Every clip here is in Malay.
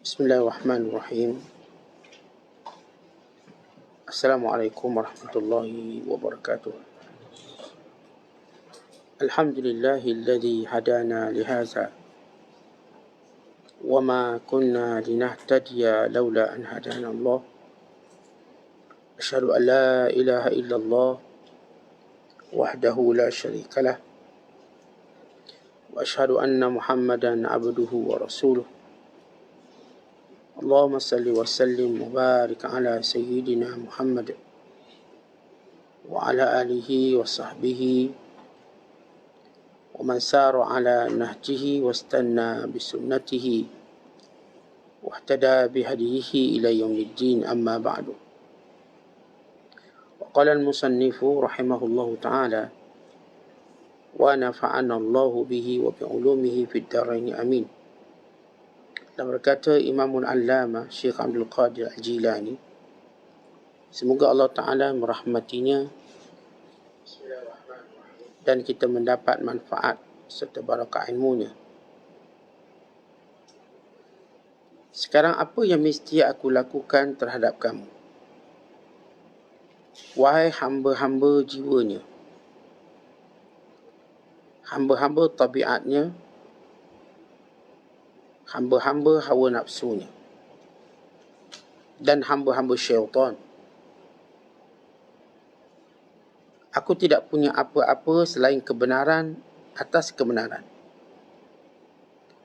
Bismillahirrahmanirrahim. Assalamualaikum warahmatullahi wabarakatuh. Alhamdulillahilladzi hadana lihaza wa ma kunna linahtadiya laula an hadana Allah. Asyhadu an la ilaha illallah wahdahu la syarika lah wa asyhadu anna Muhammadan abduhu wa rasuluh. Allahumma salli wa sallim wa barik ala sayyidina Muhammad wa ala alihi wa sahbihi wa man sara ala nahjihi wa istanna bisunnatihi wa ihtada bihadihi ila yaumiddin, amma ba'du. Wa qala al-musannifu rahimahullahu ta'ala wa nafa'ana Allahu bihi wa bi'ulumihi fid dharain, amin. Dan berkata Imamul Allama Syekh Abdul Qadir Al-Jilani, semoga Allah Ta'ala merahmatinya dan kita mendapat manfaat serta barakah ilmunya. Sekarang apa yang mesti aku lakukan terhadap kamu, wahai hamba-hamba jiwanya, hamba-hamba tabiatnya, hamba-hamba hawa nafsunya, dan hamba-hamba syaitan. Aku tidak punya apa-apa selain kebenaran atas kebenaran,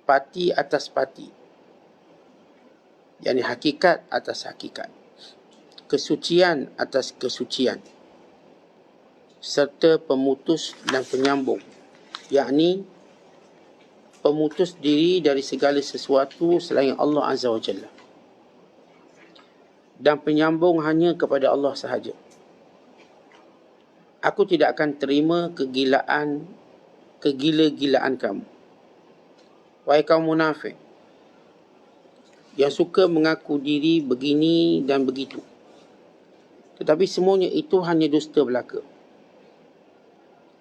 pati atas pati, yakni hakikat atas hakikat, kesucian atas kesucian, serta pemutus dan penyambung, yakni pemutus diri dari segala sesuatu selain Allah Azza wa Jalla, dan penyambung hanya kepada Allah sahaja. Aku tidak akan terima kegila-gilaan kamu, wahai kaum munafik yang suka mengaku diri begini dan begitu, tetapi semuanya itu hanya dusta belaka.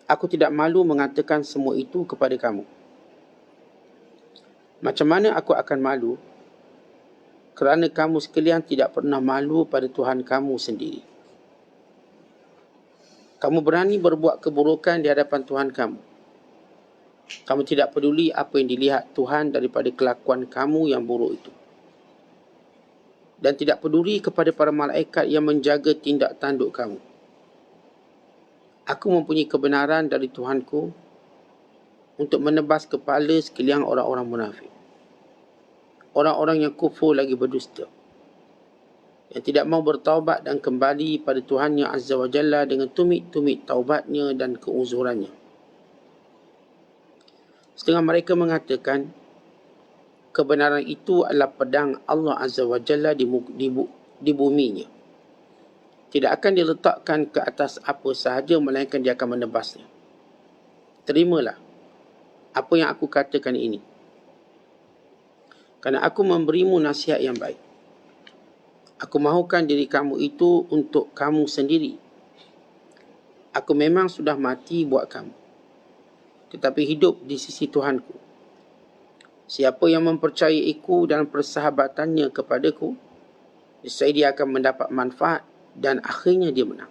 Aku tidak malu mengatakan semua itu kepada kamu. Macam mana aku akan malu kerana kamu sekalian tidak pernah malu pada Tuhan kamu sendiri. Kamu berani berbuat keburukan di hadapan Tuhan kamu. Kamu tidak peduli apa yang dilihat Tuhan daripada kelakuan kamu yang buruk itu. Dan tidak peduli kepada para malaikat yang menjaga tindak tanduk kamu. Aku mempunyai kebenaran dari Tuhanku untuk menebas kepala sekalian orang-orang munafik, orang-orang yang kufur lagi berdusta, yang tidak mau bertaubat dan kembali pada Tuhannya Azza wa Jalla dengan tumit-tumit taubatnya dan keuzurannya. Setengah mereka mengatakan kebenaran itu adalah pedang Allah Azza wa Jalla di buminya. Tidak akan diletakkan ke atas apa sahaja, melainkan dia akan menebasnya. Terimalah apa yang aku katakan ini, kerana aku memberimu nasihat yang baik. Aku mahukan diri kamu itu untuk kamu sendiri. Aku memang sudah mati buat kamu, tetapi hidup di sisi Tuhanku. Siapa yang mempercayaiku dan persahabatannya kepadaku, niscaya dia akan mendapat manfaat dan akhirnya dia menang.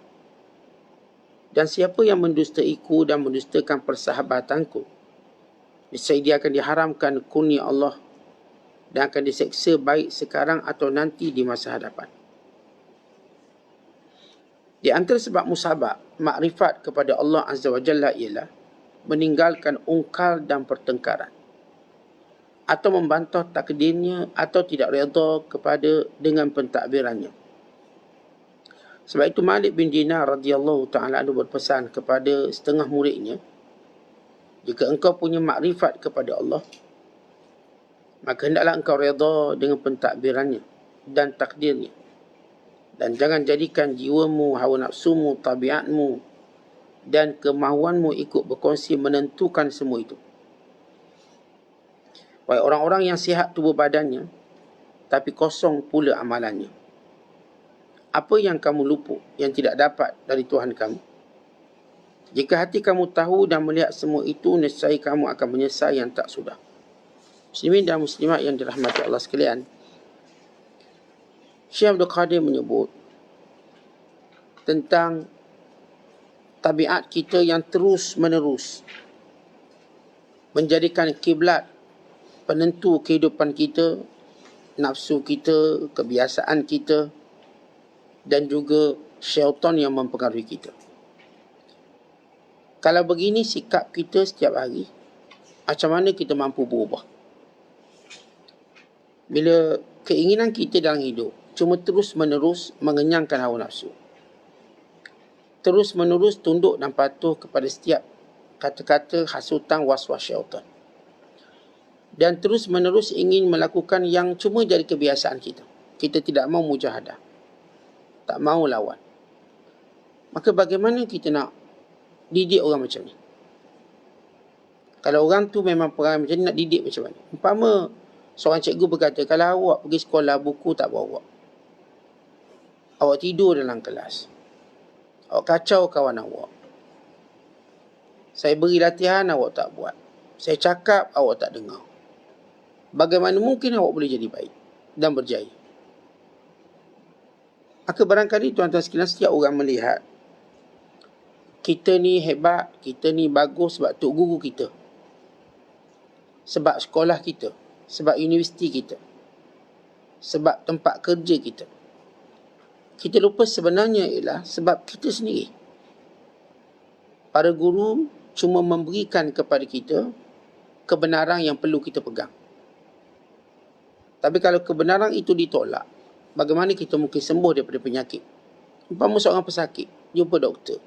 Dan siapa yang mendustaiku dan mendustakan persahabatanku, niscaya dia akan diharamkan kurnia Allah dan akan diseksa baik sekarang atau nanti di masa hadapan. Di antara sebab musabak makrifat kepada Allah Azza wa Jalla ialah meninggalkan ungkal dan pertengkaran, atau membantah takdirnya, atau tidak redha kepada dengan pentadbirannya. Sebab itu Malik bin Dinar radhiyallahu ta'ala anhu berpesan kepada setengah muridnya, jika engkau punya makrifat kepada Allah, maka hendaklah engkau redha dengan pentadbirannya dan takdirnya, dan jangan jadikan jiwamu, hawa nafsumu, tabiatmu dan kemahuanmu ikut berkongsi menentukan semua itu. Wahai orang-orang yang sihat tubuh badannya, tapi kosong pula amalannya, apa yang kamu luput yang tidak dapat dari Tuhan kamu? Jika hati kamu tahu dan melihat semua itu, nescaya kamu akan menyesal yang tak sudah. Muslimin dan muslimat yang dirahmati Allah sekalian, Syekh Abdul Qadir menyebut tentang tabiat kita yang terus menerus menjadikan kiblat penentu kehidupan kita, nafsu kita, kebiasaan kita, dan juga syaitan yang mempengaruhi kita. Kalau begini sikap kita setiap hari, macam mana kita mampu berubah? Bila keinginan kita dalam hidup cuma terus menerus mengenyangkan hawa nafsu, terus menerus tunduk dan patuh kepada setiap kata-kata hasutan was-was syaitan, dan terus menerus ingin melakukan yang cuma jadi kebiasaan kita, kita tidak mau mujahadah, tak mau lawan, maka bagaimana kita nak didik orang macam ni? Kalau orang tu memang perangai macam ni, nak didik macam mana? Umpama seorang cikgu berkata, kalau awak pergi sekolah, buku tak bawa, awak tidur dalam kelas, awak kacau kawan awak, saya beri latihan, awak tak buat, saya cakap, awak tak dengar, bagaimana mungkin awak boleh jadi baik dan berjaya? Maka barangkali tuan-tuan sekalian, setiap orang melihat kita ni hebat, kita ni bagus sebab tok guru kita, sebab sekolah kita, sebab universiti kita, sebab tempat kerja kita. Kita lupa sebenarnya ialah sebab kita sendiri. Para guru cuma memberikan kepada kita kebenaran yang perlu kita pegang. Tapi kalau kebenaran itu ditolak, bagaimana kita mungkin sembuh daripada penyakit? Umpama seorang pesakit, jumpa doktor.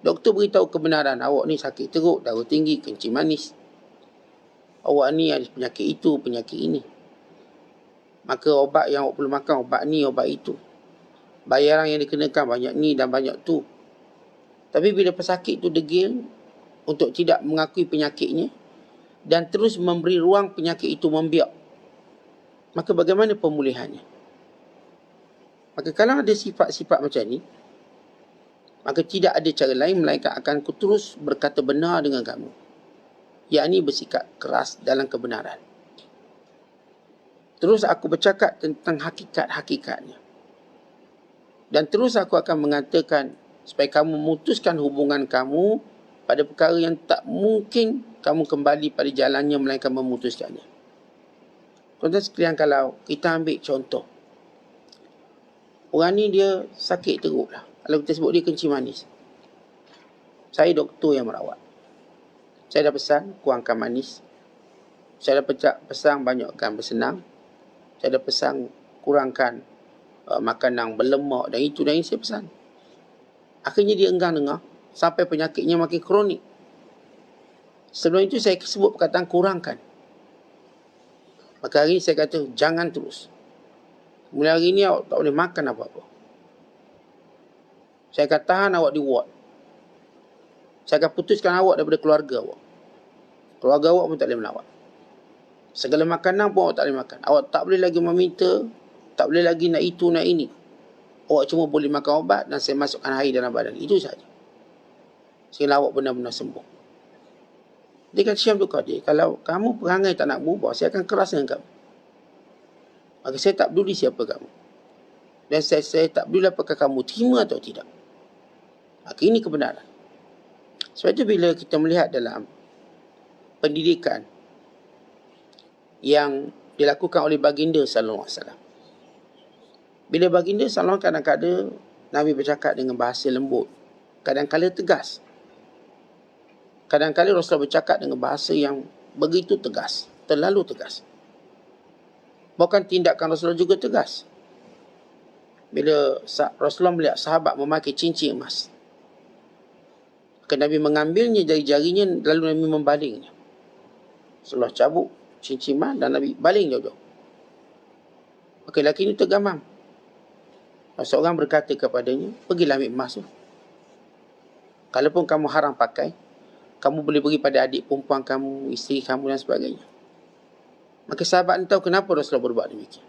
Doktor beritahu kebenaran, awak ni sakit teruk, darah tinggi, kencing manis. Awak ni ada penyakit itu, penyakit ini. Maka obat yang awak perlu makan, obat ni, obat itu. Bayaran yang dikenakan banyak ni dan banyak tu. Tapi bila pesakit tu degil untuk tidak mengakui penyakitnya dan terus memberi ruang penyakit itu membiak, maka bagaimana pemulihannya? Maka kalau ada sifat-sifat macam ni, maka tidak ada cara lain melainkan akan ku terus berkata benar dengan kamu, yakni bersikap keras dalam kebenaran. Terus aku bercakap tentang hakikat-hakikatnya. Dan terus aku akan mengatakan supaya kamu memutuskan hubungan kamu pada perkara yang tak mungkin kamu kembali pada jalannya melainkan memutuskannya. Tuan-tuan sekalian, kalau kita ambil contoh, orang ni dia sakit teruk lah. Kalau kita sebut dia kencing manis, saya doktor yang merawat, saya dah pesan kurangkan manis, saya dah pesan banyakkan bersenam, saya dah pesan kurangkan makanan berlemak dan itu dan ini saya pesan. Akhirnya dia enggan dengar sampai penyakitnya makin kronik. Sebelum itu saya sebut perkataan kurangkan. Maka hari ini saya kata jangan terus. Mulai hari ini awak tak boleh makan apa-apa. Saya akan tahan awak di ward. Saya akan putuskan awak daripada keluarga awak. Keluarga awak pun tak boleh melawat. Segala makanan pun awak tak boleh makan. Awak tak boleh lagi meminta, tak boleh lagi nak itu, nak ini. Awak cuma boleh makan obat dan saya masukkan air dalam badan. Itu saja. Sehingga awak benar-benar sembuh. Dia kata Syekh Abdul Qadir, kalau kamu perangai tak nak berubah, saya akan keras dengan kamu. Maka saya tak peduli siapa kamu. Dan saya tak peduli apakah kamu terima atau tidak. Maka ini kebenaran. Sebab itu bila kita melihat dalam pendidikan yang dilakukan oleh baginda sallallahu alaihi wasallam. Bila baginda sallallahu kadang-kadang Nabi bercakap dengan bahasa lembut, kadang-kadang tegas. Kadang-kadang Rasulullah bercakap dengan bahasa yang begitu tegas, terlalu tegas. Bahkan tindakan Rasulullah juga tegas. Bila Rasulullah melihat sahabat memakai cincin emas, maka Nabi mengambilnya dari jarinya lalu Nabi membalingnya. Rasulullah cabut cincin emas dan Nabi baling jauh-jauh. Maka lelaki ini tergamam. Seorang berkata kepadanya, pergilah ambil emas tu. Kalaupun kamu haram pakai, kamu boleh beri pada adik perempuan kamu, isteri kamu dan sebagainya. Maka sahabat ini tahu kenapa Rasulullah berbuat demikian.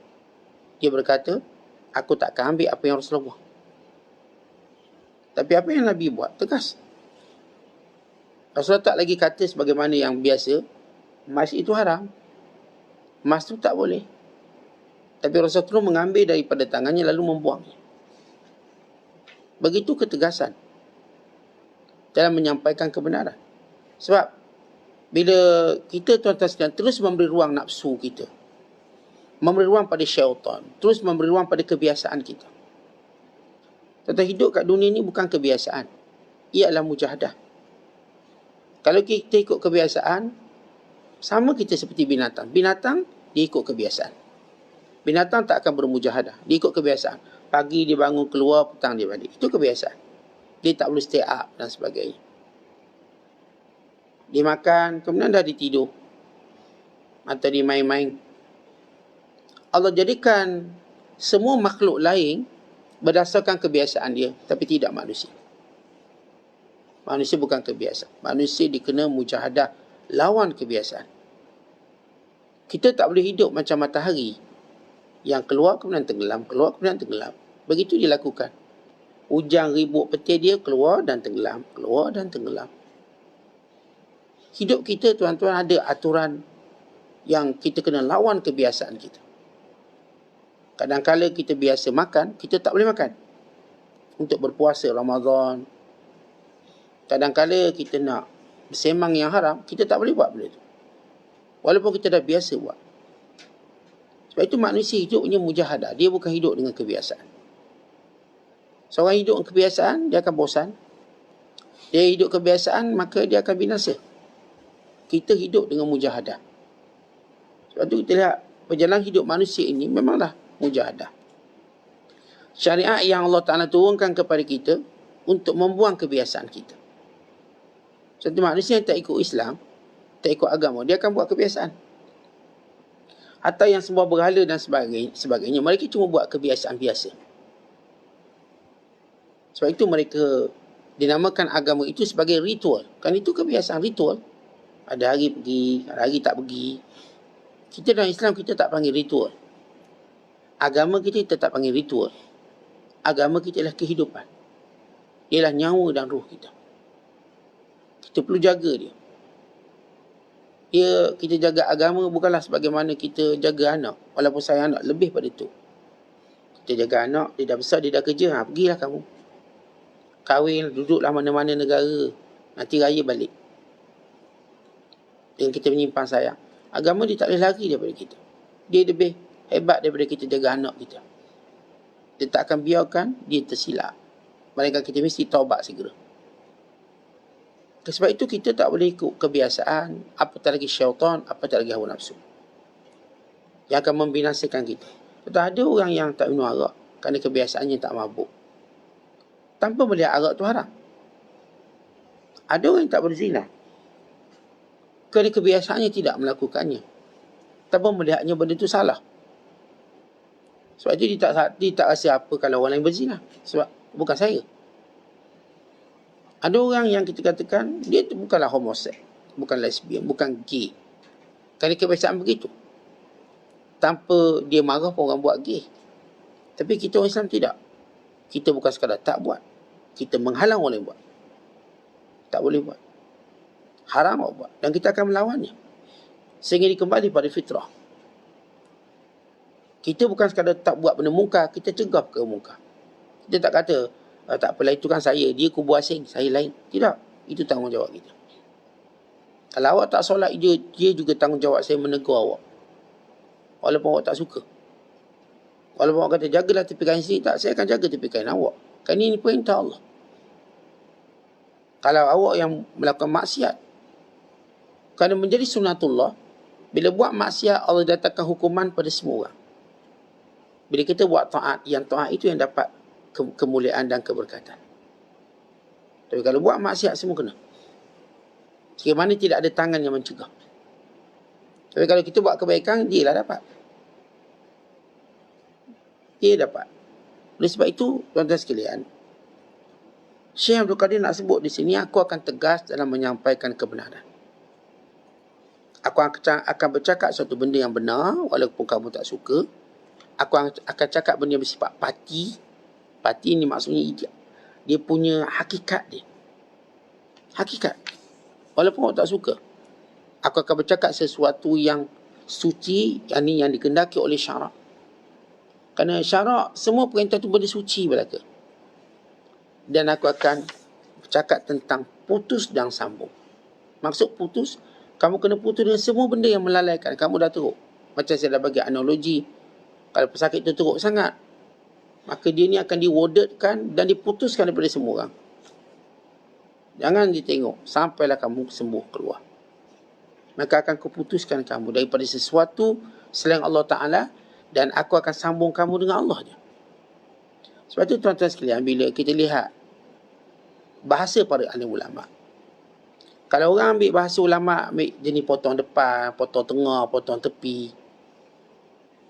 Dia berkata, aku tak akan ambil apa yang Rasulullah buat. Tapi apa yang Nabi buat? Tegas. Rasulullah tak lagi kata sebagaimana yang biasa, emas itu haram. Emas tu tak boleh. Tapi Rasulullah mengambil daripada tangannya lalu membuangnya. Begitu ketegasan dalam menyampaikan kebenaran. Sebab bila kita tuan-tuan sekalian terus memberi ruang nafsu kita, memberi ruang pada syaitan, terus memberi ruang pada kebiasaan kita. Tuan-tuan, hidup kat dunia ni bukan kebiasaan. Ia adalah mujahadah. Kalau kita ikut kebiasaan, sama kita seperti binatang. Binatang, dia ikut kebiasaan. Binatang tak akan bermujahadah. Dia ikut kebiasaan. Pagi dia bangun keluar, petang dia balik. Itu kebiasaan. Dia tak boleh stay up dan sebagainya. Dia makan, kemudian dah dia tidur. Atau dia main-main. Allah jadikan semua makhluk lain berdasarkan kebiasaan dia, tapi tidak manusia. Manusia bukan kebiasaan. Manusia dikena mujahadah lawan kebiasaan. Kita tak boleh hidup macam matahari yang keluar kemudian tenggelam, keluar kemudian tenggelam. Begitu dilakukan. Hujan ribut petir dia keluar dan tenggelam, keluar dan tenggelam. Hidup kita tuan-tuan ada aturan yang kita kena lawan kebiasaan kita. Kadang-kadang kita biasa makan, kita tak boleh makan. Untuk berpuasa Ramadan. Kadang-kadang kita nak bersemang yang haram, kita tak boleh buat benda tu. Walaupun kita dah biasa buat. Sebab itu manusia hidupnya mujahadah. Dia bukan hidup dengan kebiasaan. Seorang hidup dengan kebiasaan, dia akan bosan. Dia hidup kebiasaan, maka dia akan binasa. Kita hidup dengan mujahadah. Sebab itu kita lihat perjalanan hidup manusia ini memanglah mujahadah. Syariat yang Allah Ta'ala turunkan kepada kita untuk membuang kebiasaan kita. Contoh manusia yang tak ikut Islam, tak ikut agama, dia akan buat kebiasaan. Atau yang sembah berhala dan sebagainya, mereka cuma buat kebiasaan biasa. Sebab itu mereka dinamakan agama itu sebagai ritual. Kan itu kebiasaan ritual. Ada hari pergi, ada hari tak pergi. Kita dalam Islam kita tak panggil ritual. Agama kita tak panggil ritual. Agama kita ialah kehidupan. Ialah nyawa dan roh kita. Kita perlu jaga dia. Kita jaga agama bukanlah sebagaimana kita jaga anak. Walaupun sayang anak, lebih pada itu. Kita jaga anak, dia dah besar, dia dah kerja. Pergilah kamu. Kahwin, duduklah mana-mana negara. Nanti raya balik. Dan kita menyimpan sayang. Agama dia tak boleh lari daripada kita. Dia lebih hebat daripada kita jaga anak kita. Dia tak akan biarkan dia tersilap. Melainkan kita mesti taubat segera. Sebab itu kita tak boleh ikut kebiasaan, apatah lagi syaitan, apatah lagi hawa nafsu. Yang akan membinasakan kita. Betul, ada orang yang tak minum arak kerana kebiasaannya tak mabuk. Tanpa melihat arak tu haram. Ada orang yang tak berzina kerana kebiasaannya tidak melakukannya. Tanpa melihatnya benda itu salah. Sebab itu dia tak rasa apa kalau orang lain berzina. Sebab bukan saya. Ada orang yang kita katakan, dia tu bukanlah homoseks, bukan lesbian, bukan gay. Kerana kebiasaan begitu. Tanpa dia marah pun orang buat gay. Tapi kita orang Islam tidak. Kita bukan sekadar tak buat. Kita menghalang orang lain buat. Tak boleh buat. Haram orang buat. Dan kita akan melawannya. Sehingga dia kembali pada fitrah. Kita bukan sekadar tak buat benda mungkar, kita cegah ke mungkar. Kita tak kata, tak apalah itu kan saya, dia kubu asing, saya lain. Tidak, itu tanggungjawab kita. Kalau awak tak solat, dia juga tanggungjawab saya menegur awak. Walaupun awak tak suka. Walaupun awak kata, jagalah tepi kain sini, tak, saya akan jaga tepi kain awak. Kan ini perintah Allah. Kalau awak yang melakukan maksiat, kerana menjadi sunnatullah, bila buat maksiat, Allah datangkan hukuman pada semua orang. Bila kita buat taat, yang taat itu yang dapat kemuliaan dan keberkatan. Tapi kalau buat maksiat, semua kena. Bagaimana tidak ada tangan yang mencegah. Tapi kalau kita buat kebaikan, dia lah dapat. Dia dapat. Oleh sebab itu, tuan-tuan sekalian, Syekh Abdul Qadir nak sebut di sini, aku akan tegas dalam menyampaikan kebenaran. Aku akan bercakap suatu benda yang benar, walaupun kamu tak suka. Aku akan cakap benda yang bersifat pati. Pati ni maksudnya dia punya hakikat dia. Hakikat. Walaupun awak tak suka. Aku akan bercakap sesuatu yang suci, yang dikendaki oleh syarak. Kerana syarak, semua perintah itu benda suci belaka. Dan aku akan bercakap tentang putus dan sambung. Maksud putus, kamu kena putus dengan semua benda yang melalaikan. Kamu dah teruk. Macam saya dah bagi analogi, kalau pesakit itu teruk sangat, maka dia ni akan diwordedkan dan diputuskan daripada semua orang. Jangan ditengok sampailah kamu sembuh keluar. Maka akan kuputuskan kamu daripada sesuatu selain Allah Ta'ala, dan aku akan sambung kamu dengan Allah je. Sebab itu tuan-tuan sekalian, bila kita lihat bahasa para ahli ulama', kalau orang ambil bahasa ulama', ambil jenis potong depan, potong tengah, potong tepi,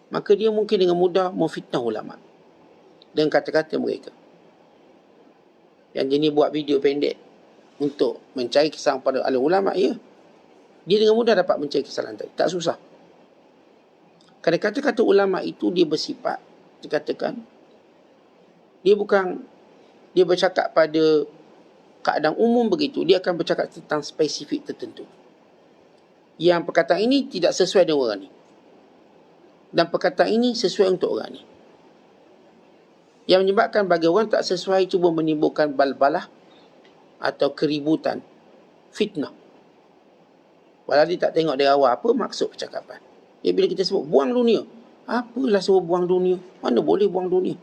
maka dia mungkin dengan mudah memfitnah ulama' dengan kata-kata mereka. Yang jenis buat video pendek untuk mencari kesalahan pada ahli ulama', ya, dia dengan mudah dapat mencari kesalahan tadi. Tak susah. Kerana kata-kata ulama' itu dia bersifat, dikatakan, dia bercakap pada keadaan umum begitu. Dia akan bercakap tentang spesifik tertentu. Yang perkataan ini tidak sesuai dengan orang ni. Dan perkataan ini sesuai untuk orang ni. Yang menyebabkan bagi orang tak sesuai cuba menimbulkan balbalah atau keributan, fitnah. Walau dia tak tengok dari awal apa maksud percakapan. Ya, bila kita sebut buang dunia, apalah suruh buang dunia? Mana boleh buang dunia?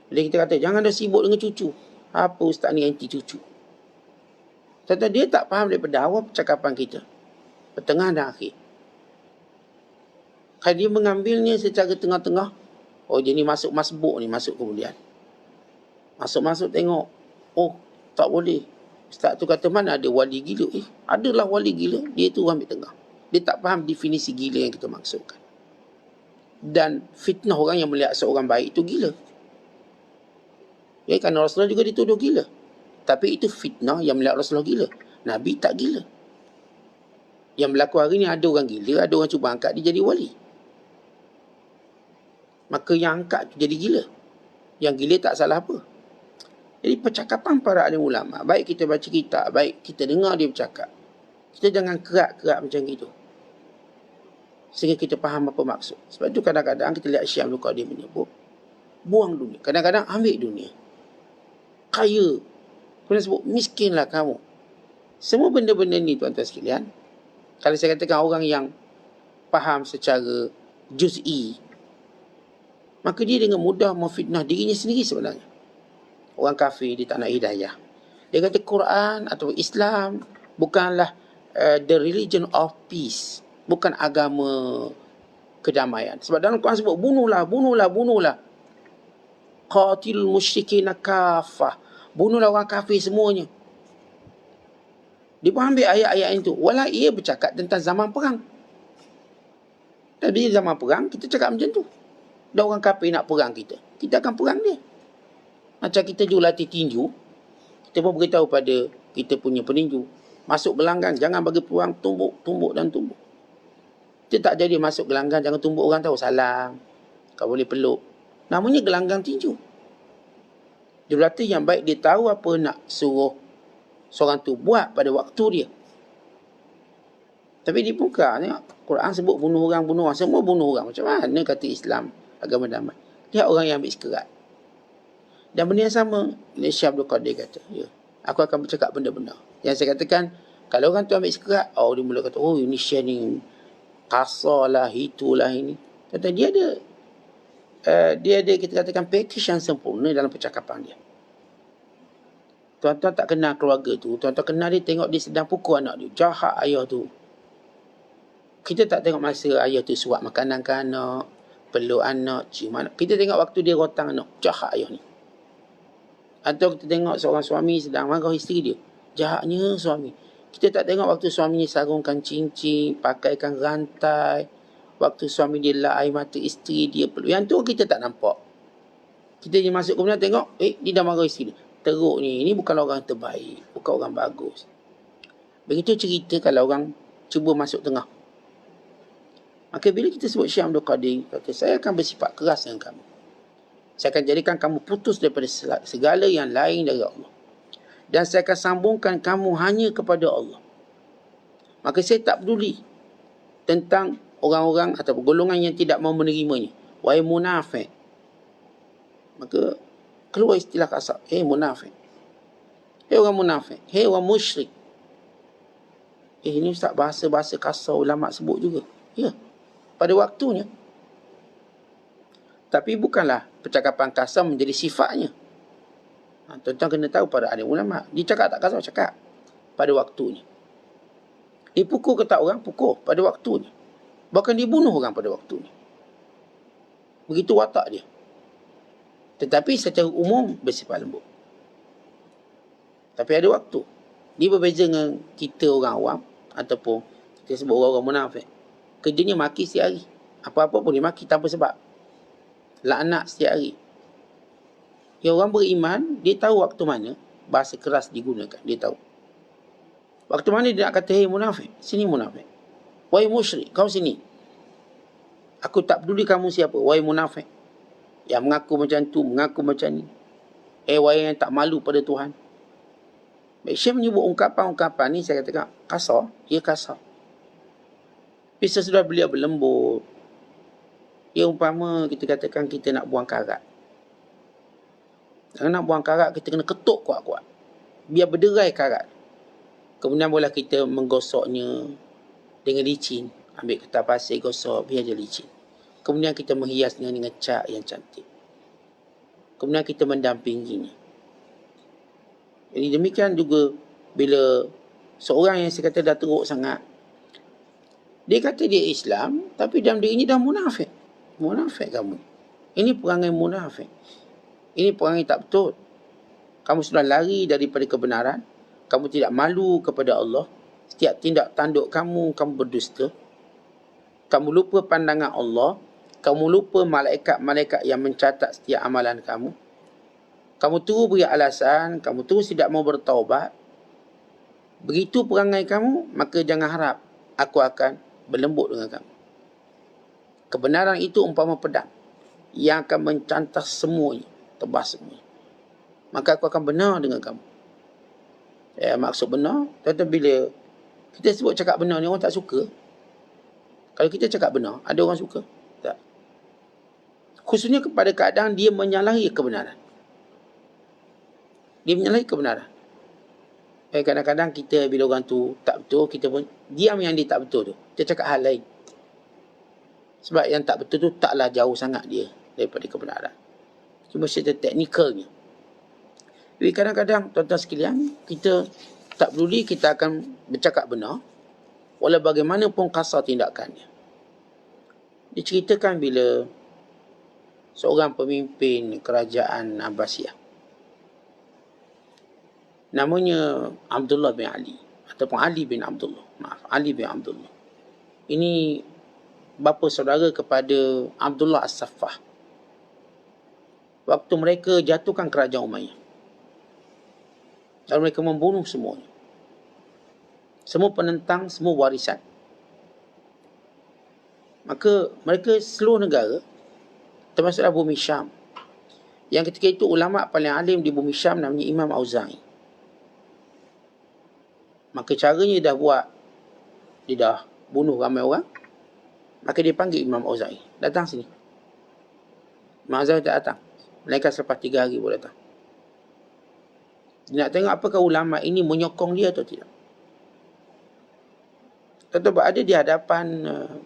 Bila kita kata jangan dah sibuk dengan cucu, apa ustaz ni anti cucu? Tetapi dia tak faham daripada awal percakapan kita, pertengahan dan akhir. Kalau dia mengambilnya secara tengah-tengah, oh dia ni masuk masbuk ni, masuk kemudian. Masuk-masuk tengok, oh tak boleh. Ustaz tu kata mana ada wali gila. Adalah wali gila, dia tu ambil tengah. Dia tak faham definisi gila yang kita maksudkan. Dan fitnah orang yang melihat seorang baik itu gila. Ya, kerana Rasulullah juga dituduh gila. Tapi itu fitnah yang melihat Rasulullah gila. Nabi tak gila. Yang berlaku hari ni ada orang gila, ada orang cuba angkat dia jadi wali. Maka yang angkat tu jadi gila. Yang gila tak salah apa. Jadi percakapan para alim ulama', baik kita baca kitab, baik kita dengar dia bercakap, kita jangan kerak-kerak macam itu, sehingga kita faham apa maksud. Sebab itu kadang-kadang kita lihat Syekh Abdul Qadir menyebut buang dunia. Kadang-kadang ambil dunia. Kaya. Kemudian sebut miskinlah kamu. Semua benda-benda ni tuan-tuan sekalian, kalau saya katakan orang yang faham secara juz'i, maka dia dengan mudah memfitnah dirinya sendiri sebenarnya. Orang kafir, dia tak nak hidayah. Dia kata Quran atau Islam bukanlah the religion of peace. Bukan agama kedamaian. Sebab dalam Quran sebut bunuhlah, bunuhlah, bunuhlah. Qatilul musyrikin kafah. Bunuhlah orang kafir semuanya. Dia pun ambil ayat-ayat itu. Walau ia bercakap tentang zaman perang. Dan bila zaman perang, kita cakap macam tu. Dan orang kafir nak perang kita, kita akan perang dia. Macam kita jual latih tinju, kita pun beritahu pada kita punya peninju, masuk gelanggang, jangan bagi peluang tumbuk, tumbuk dan tumbuk. Kita tak jadi masuk gelanggang, jangan tumbuk orang tahu, salam, kau boleh peluk. Namanya gelanggang tinju. Dia berarti yang baik dia tahu apa nak suruh seorang tu buat pada waktu dia. Tapi di muka ni, Quran sebut bunuh orang, semua bunuh orang. Macam mana kata Islam, agama damai? Lihat orang yang ambil sekerat. Dan benda yang sama, Syekh Abdul Qadir kata, ya, aku akan bercakap benda-benda. Yang saya katakan, kalau orang tu ambil sekerat, oh dia mula kata, oh ini Syekh ni kasar lah, itulah ini. Kata dia ada kita katakan package yang sempurna dalam percakapan dia. Tuan-tuan tak kenal keluarga tu, tuan-tuan kenal dia, tengok dia sedang pukul anak dia, jahat ayah tu. Kita tak tengok masa ayah tu suap makanan ke anak, peluk anak, cium anak. Kita tengok waktu dia rotang anak, jahat ayah ni. Atau kita tengok seorang suami sedang marah isteri dia, jahatnya suami. Kita tak tengok waktu suaminya sarungkan cincin, pakaikan rantai, waktu suami dia lap air mata isteri dia peluk. Yang tu kita tak nampak. Kita je masuk kemudian tengok, dia dah marah isteri dia. Teruk ni, ini bukan orang terbaik, bukan orang bagus. Begitu cerita kalau orang cuba masuk tengah. Maka bila kita sebut Syekh Abdul Qadir, kata, saya akan bersifat keras dengan kamu. Saya akan jadikan kamu putus daripada segala yang lain dari Allah. Dan saya akan sambungkan kamu hanya kepada Allah. Maka saya tak peduli tentang orang-orang atau golongan yang tidak mau menerimanya. Wahai munafik. Maka keluar istilah kasar. Hei munafik. Hei orang munafik. Hei orang musyrik. Ini Ustaz, bahasa-bahasa kasar ulama sebut juga. Ya, pada waktunya. Tapi bukanlah percakapan kasar menjadi sifatnya. Tuan-tuan kena tahu pada alim ulama. Dia cakap tak kasar, cakap. Pada waktunya. Dia pukul ke tak orang? Pukul pada waktunya. Bahkan dia bunuh orang pada waktunya. Begitu watak dia. Tetapi secara umum bersifat lembut. Tapi ada waktu. Dia berbeza dengan kita orang awam. Ataupun kita sebut orang-orang munafik. Kerjanya maki setiap hari. Apa-apa pun dia maki tanpa sebab. Laknat setiap hari. Yang orang beriman, dia tahu waktu mana bahasa keras digunakan. Dia tahu. Waktu mana dia nak kata, hei munafik. Sini munafik. Wahai musyrik, kau sini. Aku tak peduli kamu siapa. Wahai munafik. Yang mengaku macam tu, mengaku macam ni. Wahai yang tak malu pada Tuhan. Baik, Syekh menyebut ungkapan-ungkapan ni, saya katakan kasar. Ya kasar. Tapi sesudah beliau berlembut. Ya umpama kita katakan kita nak buang karat. Kalau nak buang karat, kita kena ketuk kuat-kuat. Biar berderai karat. Kemudian boleh kita menggosoknya dengan licin. Ambil kertas pasir, gosok, biar dia licin. Kemudian kita menghiasnya dengan cat yang cantik. Kemudian kita mendampinginya. Jadi demikian juga bila seorang yang saya kata dah teruk sangat. Dia kata dia Islam, tapi dalam dirinya dah munafik. Munafik kamu. Ini perangai munafik. Ini perangai tak betul. Kamu sudah lari daripada kebenaran. Kamu tidak malu kepada Allah. Setiap tindak tanduk kamu berdusta. Kamu lupa pandangan Allah. Kamu lupa malaikat-malaikat yang mencatat setiap amalan kamu. Kamu terus beri alasan. Kamu terus tidak mau bertaubat. Begitu perangai kamu, maka jangan harap aku akan berlembut dengan kamu. Kebenaran itu umpama pedang yang akan mencantas semuanya. Tebas semuanya. Maka aku akan benar dengan kamu. Maksud benar, tuan-tuan, bila kita sebut cakap benar ni, orang tak suka. Kalau kita cakap benar, ada orang suka? Tak. Khususnya kepada keadaan dia menyalahi kebenaran. Dia menyalahi kebenaran. Kadang-kadang kita bila orang tu tak betul, kita pun diam yang dia tak betul tu. Kita cakap hal lain. Sebab yang tak betul tu taklah jauh sangat dia daripada kebenaran. Cuma secara teknikalnya. Jadi kadang-kadang tuan-tuan sekalian, kita tak peduli, kita akan bercakap benar. Walau bagaimanapun kasar tindakannya. Diceritakan bila seorang pemimpin kerajaan Abbasiyah. Namanya Abdullah bin Ali. Ataupun Ali bin Abdullah. Maaf, Ali bin Abdullah. Ini bapa saudara kepada Abdullah As-Saffah. Waktu mereka jatuhkan kerajaan Umayyah. Dan mereka membunuh semuanya. Semua penentang, semua warisan. Maka mereka seluruh negara, termasuklah bumi Syam. Yang ketika itu ulama paling alim di bumi Syam namanya Imam Auza'i. Maka caranya dia dah buat, dia dah bunuh ramai orang. Maka dia panggil Imam Auza'i. Datang sini. Imam Auza'i tak datang. Melainkan selepas 3 hari baru datang. Dia nak tengok apakah ulama ini menyokong dia atau tidak. Tentu berada di hadapan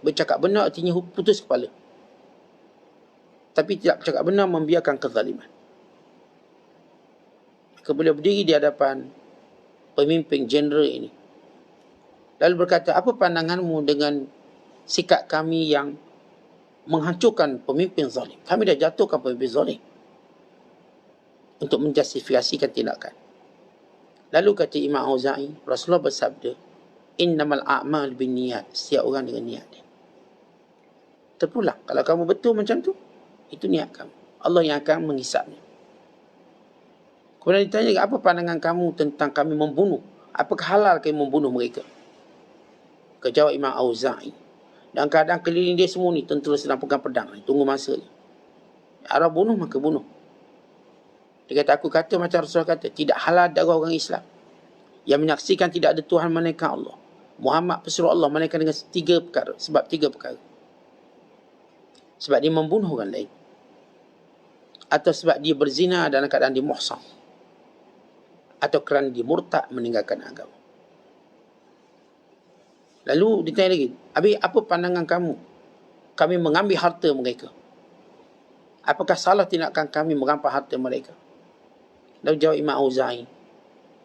bercakap benar artinya putus kepala. Tapi tidak bercakap benar membiarkan kezaliman. Kemudian berdiri di hadapan pemimpin jeneral ini. Lalu berkata, apa pandanganmu dengan sikap kami yang menghancurkan pemimpin zalim? Kami dah jatuhkan pemimpin zalim. Untuk menjustifikasikan tindakan. Lalu kata Imam Auza'i, Rasulullah bersabda, innamal a'mal bin niyat. Setiap orang dengan niat dia. Terpulang. Kalau kamu betul macam tu, itu niat kamu. Allah yang akan menghisapnya. Kemudian ditanya, apa pandangan kamu tentang kami membunuh? Apakah halal kami membunuh mereka? Kejawab Imam Auza'i. Dan keadaan keliling dia semua ni, tentera sedang pegang pedang. Tunggu masa ni. Arab bunuh, maka bunuh. Dia kata, aku kata macam Rasulullah kata, tidak halal darah orang Islam yang menyaksikan tidak ada Tuhan melainkan Allah, Muhammad pesuruh Allah, melainkan dengan 3 perkara. Sebab 3 perkara. Sebab dia membunuh orang lain, atau sebab dia berzina dalam keadaan dia muhsan, atau kerana dia murtad meninggalkan agama. Lalu ditanya lagi, habis apa pandangan kamu? Kami mengambil harta mereka. Apakah salah tindakan kami merampas harta mereka? Lalu jawab Imam Auza'i,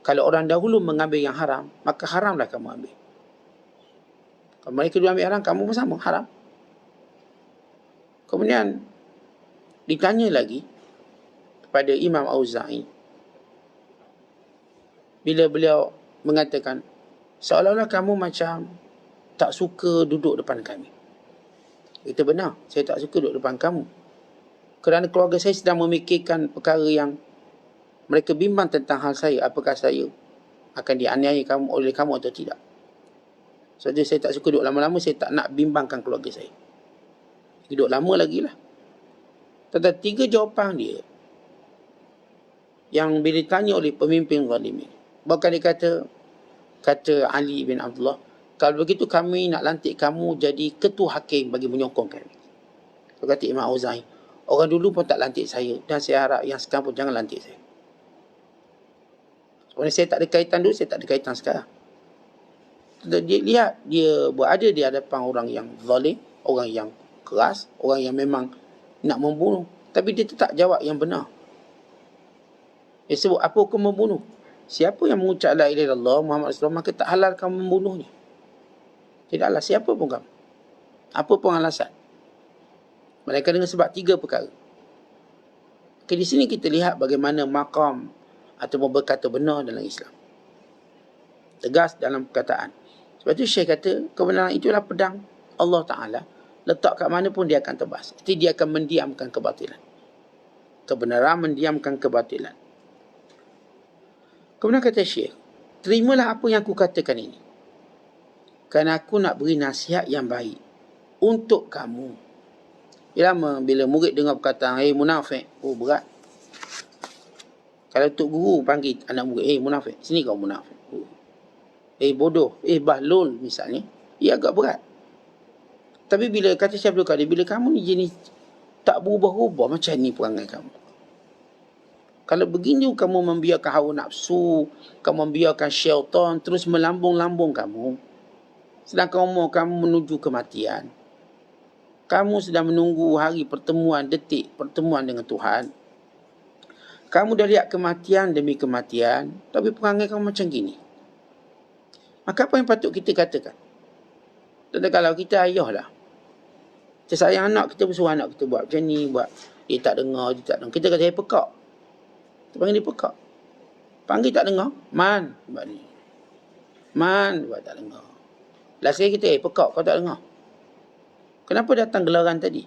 kalau orang dahulu mengambil yang haram, maka haramlah kamu ambil. Kalau mereka dulu ambil haram, kamu pun sama, haram. Kemudian ditanya lagi kepada Imam Auza'i, bila beliau mengatakan, seolah-olah kamu macam tak suka duduk depan kami. Itu benar, saya tak suka duduk depan kamu, kerana keluarga saya sedang memikirkan perkara yang mereka bimbang tentang hal saya, apakah saya akan dianiaya oleh kamu atau tidak. So, saya tak suka duduk lama-lama, saya tak nak bimbangkan keluarga saya. Duduk lama lagi lah. Tentang 3 jawapan dia yang bila ditanya oleh pemimpin zalimin, bahkan dia kata Ali bin Abdullah, kalau begitu kami nak lantik kamu jadi ketua hakim bagi menyokong kami. So, kata Imam Auza'i, orang dulu pun tak lantik saya, dan saya harap yang sekarang pun jangan lantik saya. Sebenarnya saya tak ada kaitan dulu, saya tak ada kaitan sekarang. Dia lihat, dia berada di hadapan orang yang zalim, orang yang keras, orang yang memang nak membunuh, tapi dia tetap jawab yang benar. Dia sebut, apa hukum membunuh? Siapa yang mengucap la ilaha illallah Muhammad Rasulullah, maka tak halal kamu membunuhnya. Tidaklah siapa pun kamu, apa pun alasan. Mereka dengan sebab 3 perkara. Okay, di sini kita lihat bagaimana maqam atau berkata benar dalam Islam. Tegas dalam perkataan. Sebab itu Syekh kata, kebenaran itulah pedang Allah Ta'ala. Letak kat mana pun dia akan tebas. Jadi dia akan mendiamkan kebatilan. Kebenaran mendiamkan kebatilan. Kemudian kata Syekh, terimalah apa yang aku katakan ini, kerana aku nak beri nasihat yang baik untuk kamu. Bila murid dengar perkataan, munafik, berat. Kalau Tok Guru panggil anak murid, munafik, sini kau munafik. Bodoh, bahlul misalnya, ia agak berat. Tapi bila kata Syekh Abdul Qadir, bila kamu ni jenis tak berubah-ubah, macam ni perangai kamu. Kalau begini kamu membiarkan hawa nafsu, kamu membiarkan syaitan terus melambung-lambung kamu, sedangkan umur kamu menuju kematian. Kamu sedang menunggu hari pertemuan, detik pertemuan dengan Tuhan. Kamu dah lihat kematian demi kematian, tapi perangai kamu macam gini. Maka apa yang patut kita katakan? Tentu kalau kita ayah lah, kita sayang anak, kita bersuruh anak kita buat macam ni, buat dia tak dengar, Kita kata saya pekak. Kita panggil dia pekak. Panggil tak dengar, man buat ni. Man buat tak dengar. Last kali kita pekak, kau tak dengar. Kenapa datang gelaran tadi?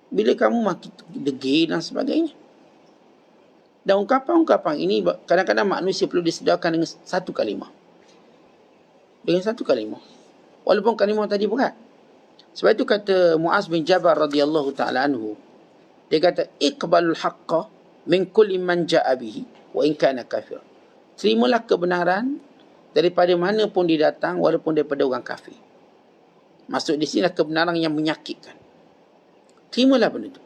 Bila kamu makin degil dan sebagainya. Dan ungkapan-ungkapan ini kadang-kadang manusia perlu disedarkan dengan satu kalimah. Dengan satu kalimah. Walaupun kalimah tadi berat. Sebab itu kata Muaz bin Jabal radhiyallahu ta'ala anhu, dia kata, iqbalul haqqa min kulli man ja'a bihi wa in kana kafir. Terimalah kebenaran daripada mana pun dia datang, walaupun daripada orang kafir. Maksud di sini kebenaran yang menyakitkan. Terimalah benda itu,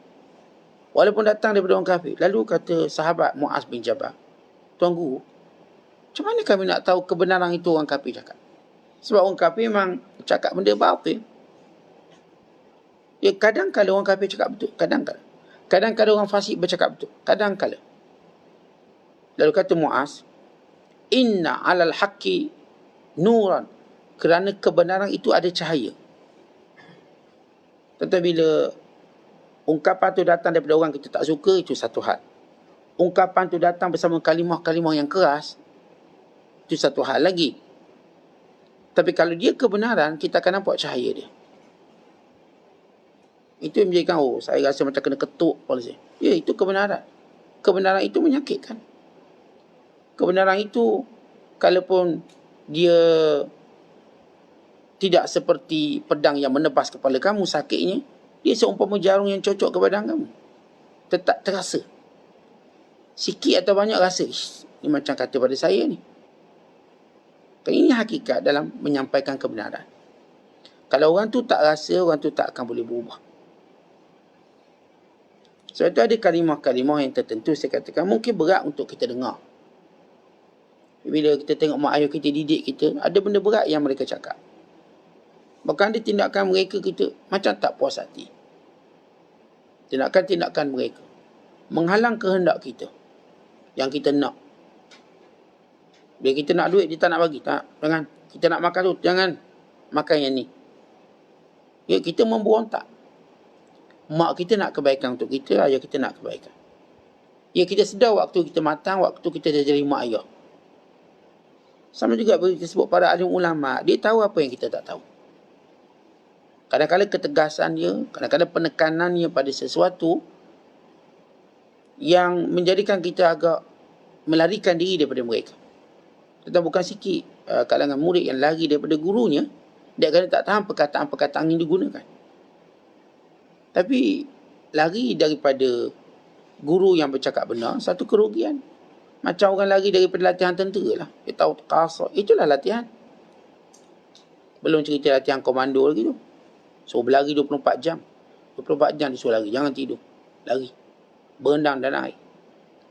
walaupun datang daripada orang kafir. Lalu kata sahabat Muaz bin Jabal, Tuan Guru, macam mana kami nak tahu kebenaran itu orang kafir cakap? Sebab orang kafir memang cakap benda batil. Ya, kadang-kadang orang kafir cakap betul, kadang-kadang. Kadang-kadang orang fasik bercakap betul, kadang-kadang. Lalu kata Muaz, inna alal haqqi nuran, kerana kebenaran itu ada cahaya. Tetapi bila ungkapan tu datang daripada orang kita tak suka, itu satu hal. Ungkapan tu datang bersama kalimah-kalimah yang keras, itu satu hal lagi. Tapi kalau dia kebenaran, kita akan nampak cahaya dia. Itu yang menjadikan, saya rasa macam kena ketuk polisi. Ya, itu kebenaran. Kebenaran itu menyakitkan. Kebenaran itu, kalaupun dia tidak seperti pedang yang menebas kepala kamu sakitnya, dia seumpama jarum yang cocok ke badan kamu. Tetap terasa. Sikit atau banyak rasa, ni macam kata pada saya ni. Ini hakikat dalam menyampaikan kebenaran. Kalau orang tu tak rasa, orang tu tak akan boleh berubah. Sebab itu ada kalimah-kalimah yang tertentu saya katakan mungkin berat untuk kita dengar. Bila kita tengok mak ayah kita didik kita, ada benda berat yang mereka cakap. Bahkan ada tindakan mereka kita macam tak puas hati. Tindakan-tindakan mereka menghalang kehendak kita yang kita nak. Bila kita nak duit, dia tak nak bagi. Tak, jangan. Kita nak makan tu, jangan makan yang ni. Ya, kita memberontak. Mak kita nak kebaikan untuk kita, ayah kita nak kebaikan. Ya, kita sedar waktu kita matang, waktu kita dah jadi mak ayah. Sama juga bila kita sebut para alim ulama, dia tahu apa yang kita tak tahu. Kadang-kadang ketegasan dia, kadang-kadang penekanannya pada sesuatu yang menjadikan kita agak melarikan diri daripada mereka. Tetapi bukan sikit kalangan murid yang lari daripada gurunya, dia kerana tak tahan perkataan-perkataan yang digunakan. Tapi lari daripada guru yang bercakap benar, satu kerugian. Macam orang lari daripada latihan tentera lah. Dia tahu kasar. Itulah latihan. Belum cerita latihan komando lagi tu. So berlari 24 jam. 24 jam disuruh lari. Jangan tidur. Lari. Berendam dalam air.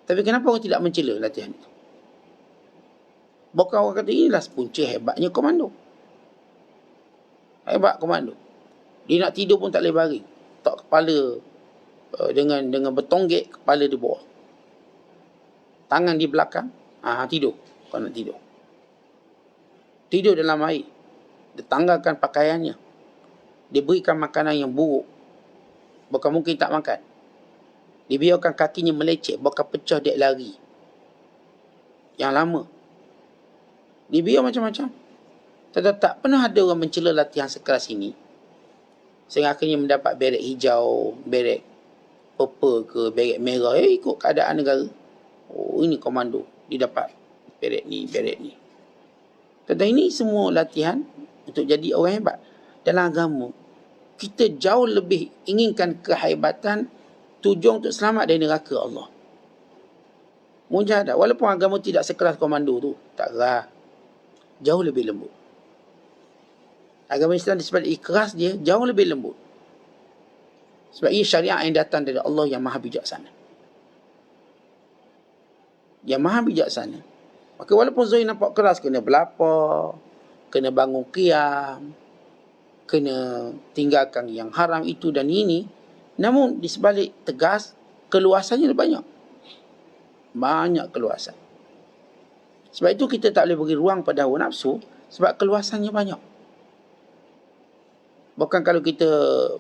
Tapi kenapa orang tidak mencela latihan itu? Bukan orang kata inilah punca hebatnya komando. Hebat komando. Dia nak tidur pun tak boleh baring. Tak kepala dengan bertonggek, kepala di bawah. Tangan di belakang. Tidur. Kalau nak tidur. Tidur dalam air. Dia tanggalkan pakaiannya. Dia berikan makanan yang buruk. Bukan mungkin tak makan. Dia biarkan kakinya melecet. Bukan pecah dia lari. Yang lama. Dia biar macam-macam. Tetapi tak pernah ada orang mencela latihan sekeras ini. Sehingga akhirnya mendapat beret hijau, beret purple ke, beret merah. Ikut keadaan negara. Oh, ini komando. Dia dapat beret ni, beret ni. Tetapi ini semua latihan untuk jadi orang hebat. Dalam agama, kita jauh lebih inginkan kehebatan tujuan untuk selamat dari neraka Allah. Mujahadah. Walaupun agama tidak sekeras komando tu. Tak keras. Jauh lebih lembut. Agama Islam disebut ikhlas dia jauh lebih lembut. Sebab ia syariat yang datang dari Allah yang maha bijaksana. Yang maha bijaksana. Maka walaupun Zahir nampak keras, kena berlapar, kena bangun qiyam, kena tinggalkan yang haram itu dan ini, namun di sebalik tegas, keluasannya banyak. Banyak keluasan. Sebab itu kita tak boleh beri ruang pada hawa nafsu, sebab keluasannya banyak. Bahkan kalau kita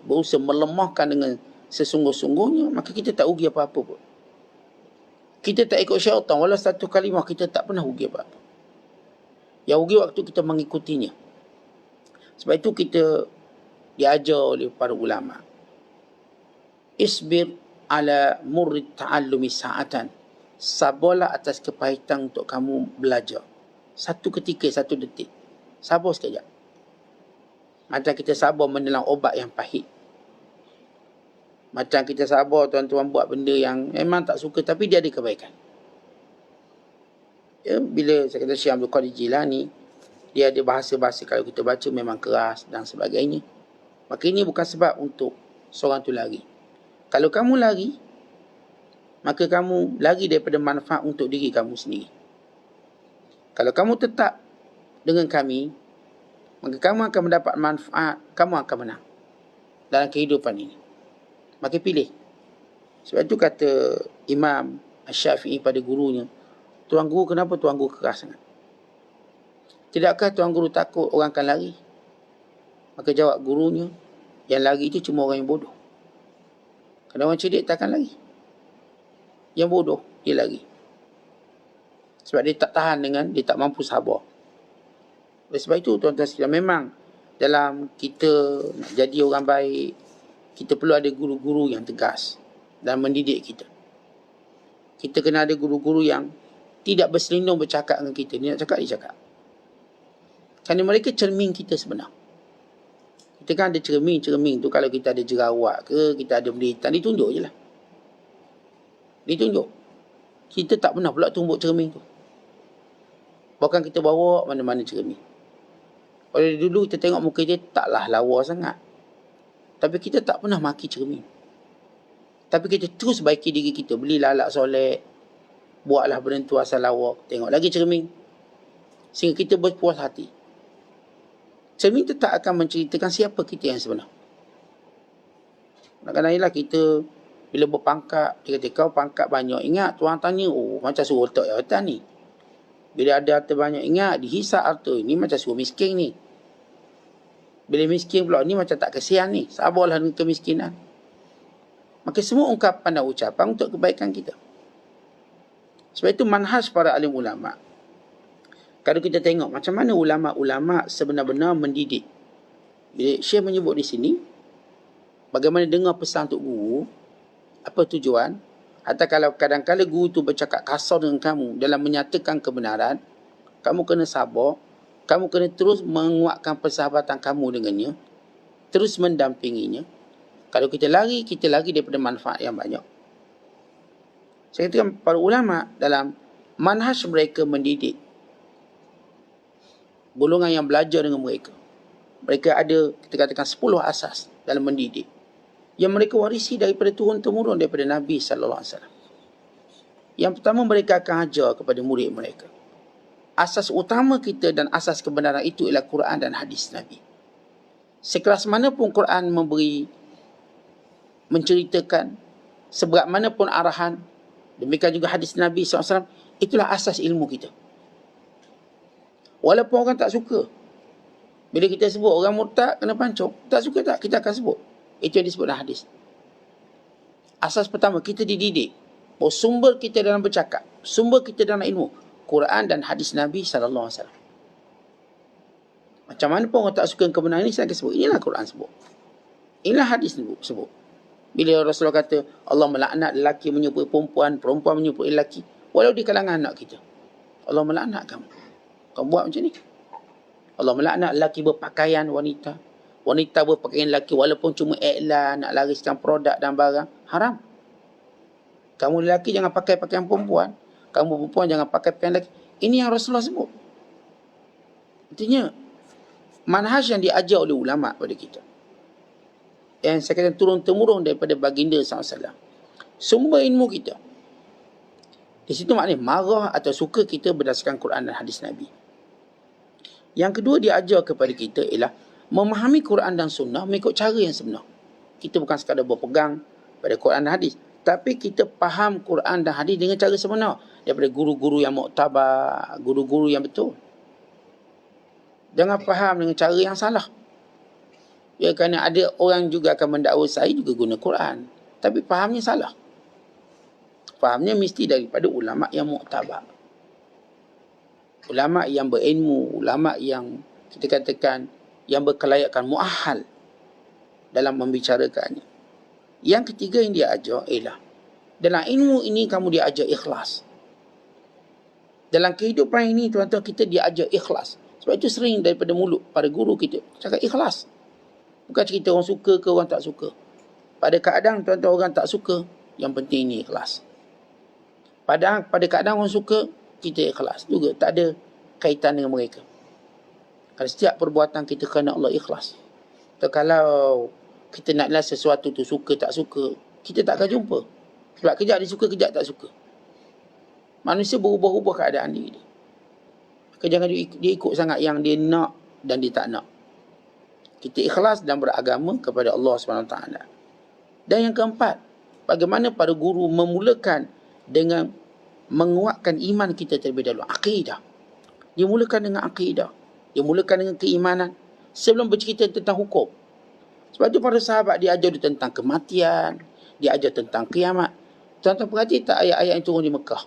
berusaha melemahkan dengan sesungguh-sungguhnya, maka kita tak rugi apa-apa pun. Kita tak ikut syaitan, walau satu kalimah kita tak pernah rugi apa-apa. Yang rugi waktu kita mengikutinya. Sebab itu kita diajar oleh para ulama. Isbir ala murid ta'allumi sa'atan. Sabarlah atas kepahitan untuk kamu belajar. Satu ketika, satu detik. Sabar sekejap. Macam kita sabar menelan obat yang pahit. Macam kita sabar tuan-tuan buat benda yang memang tak suka, tapi dia ada kebaikan. Ya, bila saya kata Syekh Abdul Qadir Jilani, dia ada bahasa-bahasa kalau kita baca memang keras dan sebagainya. Maka ini bukan sebab untuk seorang tu lari. Kalau kamu lari, maka kamu lari daripada manfaat untuk diri kamu sendiri. Kalau kamu tetap dengan kami, maka kamu akan mendapat manfaat, kamu akan menang dalam kehidupan ini. Maka pilih. Sebab itu kata Imam Asy-Syafi'i pada gurunya, tuan guru, kenapa tuan guru keras sangat? Tidakkah tuan guru takut orang akan lari? Maka jawab gurunya, yang lari itu cuma orang yang bodoh. Kalau orang cerdik takkan lari. Yang bodoh, dia lari. Sebab dia tak tahan dengan, dia tak mampu sabar. Oleh sebab itu, tuan-tuan sekalian, memang dalam kita nak jadi orang baik, kita perlu ada guru-guru yang tegas dan mendidik kita. Kita kena ada guru-guru yang tidak berselindung bercakap dengan kita. Dia nak cakap, dia cakap. Kerana mereka cermin kita sebenar. Kita kan ada cermin tu, kalau kita ada jerawat ke, kita ada benda hitam, ditunjuk je lah. Ditunjuk. Kita tak pernah pula tumbuk cermin tu. Bahkan kita bawa mana-mana cermin. Oleh dulu kita tengok muka dia taklah lawa sangat. Tapi kita tak pernah maki cermin. Tapi kita terus baiki diri kita. Beli lalak solek. Buatlah benda tu asal lawa. Tengok lagi cermin. Sehingga kita berpuas hati. Cermin tu tak akan menceritakan siapa kita yang sebenar. Kadang-kadang ialah kita bila berpangkat, dia kata kau pangkat banyak. Ingat tuan tanya, oh macam suruh letak jawatan ni. Bila ada harta banyak, ingat dihisap harta. Ini macam suruh miskin ni. Bila miskin pula, ni macam tak kesian ni. Sabarlah dengan kemiskinan. Maka semua ungkapan dan ucapan untuk kebaikan kita. Sebab itu manhaj para alim ulama'. Kalau kita tengok macam mana ulama'-ulama' sebenar-benar mendidik. Bila Syekh menyebut di sini, bagaimana dengar pesan untuk guru, apa tujuan? Atau kalau kadang-kadang guru tu bercakap kasar dengan kamu dalam menyatakan kebenaran, kamu kena sabar, kamu kena terus menguatkan persahabatan kamu dengannya, terus mendampinginya. Kalau kita lari daripada manfaat yang banyak. Saya katakan para ulama dalam manhaj mereka mendidik golongan yang belajar dengan mereka. Mereka ada, kita katakan 10 asas dalam mendidik yang mereka warisi daripada turun-temurun daripada Nabi SAW. Yang pertama, mereka akan ajar kepada murid mereka. Asas utama kita dan asas kebenaran itu ialah Quran dan hadis Nabi. Sekeras mana pun Quran menceritakan, seberat mana pun arahan, demikian juga hadis Nabi SAW, itulah asas ilmu kita. Walaupun orang tak suka. Bila kita sebut orang murtad kena pancung, tak suka tak, kita akan sebut. Itu yang disebut dalam hadis. Asas pertama, kita dididik. Oh, sumber kita dalam bercakap, sumber kita dalam ilmu, Quran dan hadis Nabi SAW. Macam mana pun orang tak suka kebenaran ini, saya akan sebut. Inilah Quran sebut. Inilah hadis sebut. Bila Rasulullah kata, Allah melaknat lelaki menyebut perempuan, perempuan menyebut lelaki, walau di kalangan anak kita, Allah melaknat kamu. Kamu buat macam ni. Allah melaknat lelaki berpakaian wanita, wanita berpakaian lelaki walaupun cuma iklan, nak lariskan produk dan barang, haram. Kamu lelaki jangan pakai pakaian perempuan, kamu perempuan jangan pakai pakaian lelaki. Ini yang Rasulullah sebut. Artinya, manhaj yang diajar oleh ulama' pada kita, yang saya kata turun-temurun daripada baginda SAW. Sumber ilmu kita. Di situ maknanya marah atau suka kita berdasarkan Quran dan hadis Nabi. Yang kedua diajar kepada kita ialah memahami Quran dan Sunnah mengikut cara yang sebenar. Kita bukan sekadar berpegang pada Quran dan hadis, tapi kita faham Quran dan hadis dengan cara sebenar daripada guru-guru yang muktabar, guru-guru yang betul. Jangan faham dengan cara yang salah. Ya, kerana ada orang juga akan mendakwa saya juga guna Quran, tapi fahamnya salah. Fahamnya mesti daripada ulama' yang muktabar. Ulama' yang berilmu, ulama' yang kita katakan yang berkelayakan, muahal dalam membicarakannya. Yang ketiga yang dia ajar ialah dalam ilmu ini kamu diajar ikhlas. Dalam kehidupan ini tuan-tuan, kita diajar ikhlas. Sebab itu sering daripada mulut para guru kita cakap ikhlas. Bukan cerita orang suka ke orang tak suka. Pada keadaan tuan-tuan orang tak suka, yang penting ini ikhlas. Pada keadaan orang suka, kita ikhlas juga. Tak ada kaitan dengan mereka. Kalau setiap perbuatan kita kerana Allah ikhlas. Atau kalau kita nak lihat sesuatu tu suka tak suka, kita tak akan jumpa. Sebab kejap dia suka, kejap tak suka. Manusia berubah-ubah keadaan diri dia. Maka jangan dia ikut sangat yang dia nak dan dia tak nak. Kita ikhlas dan beragama kepada Allah SWT. Dan yang keempat, bagaimana para guru memulakan dengan menguatkan iman kita terlebih dahulu. Akidah. Dia mulakan dengan akidah. Dia mulakan dengan keimanan sebelum bercerita tentang hukum. Sebab itu para sahabat dia ajar tentang kematian, dia ajar tentang kiamat. Tuan-tuan perhati tak ayat-ayat yang turun di Mekah?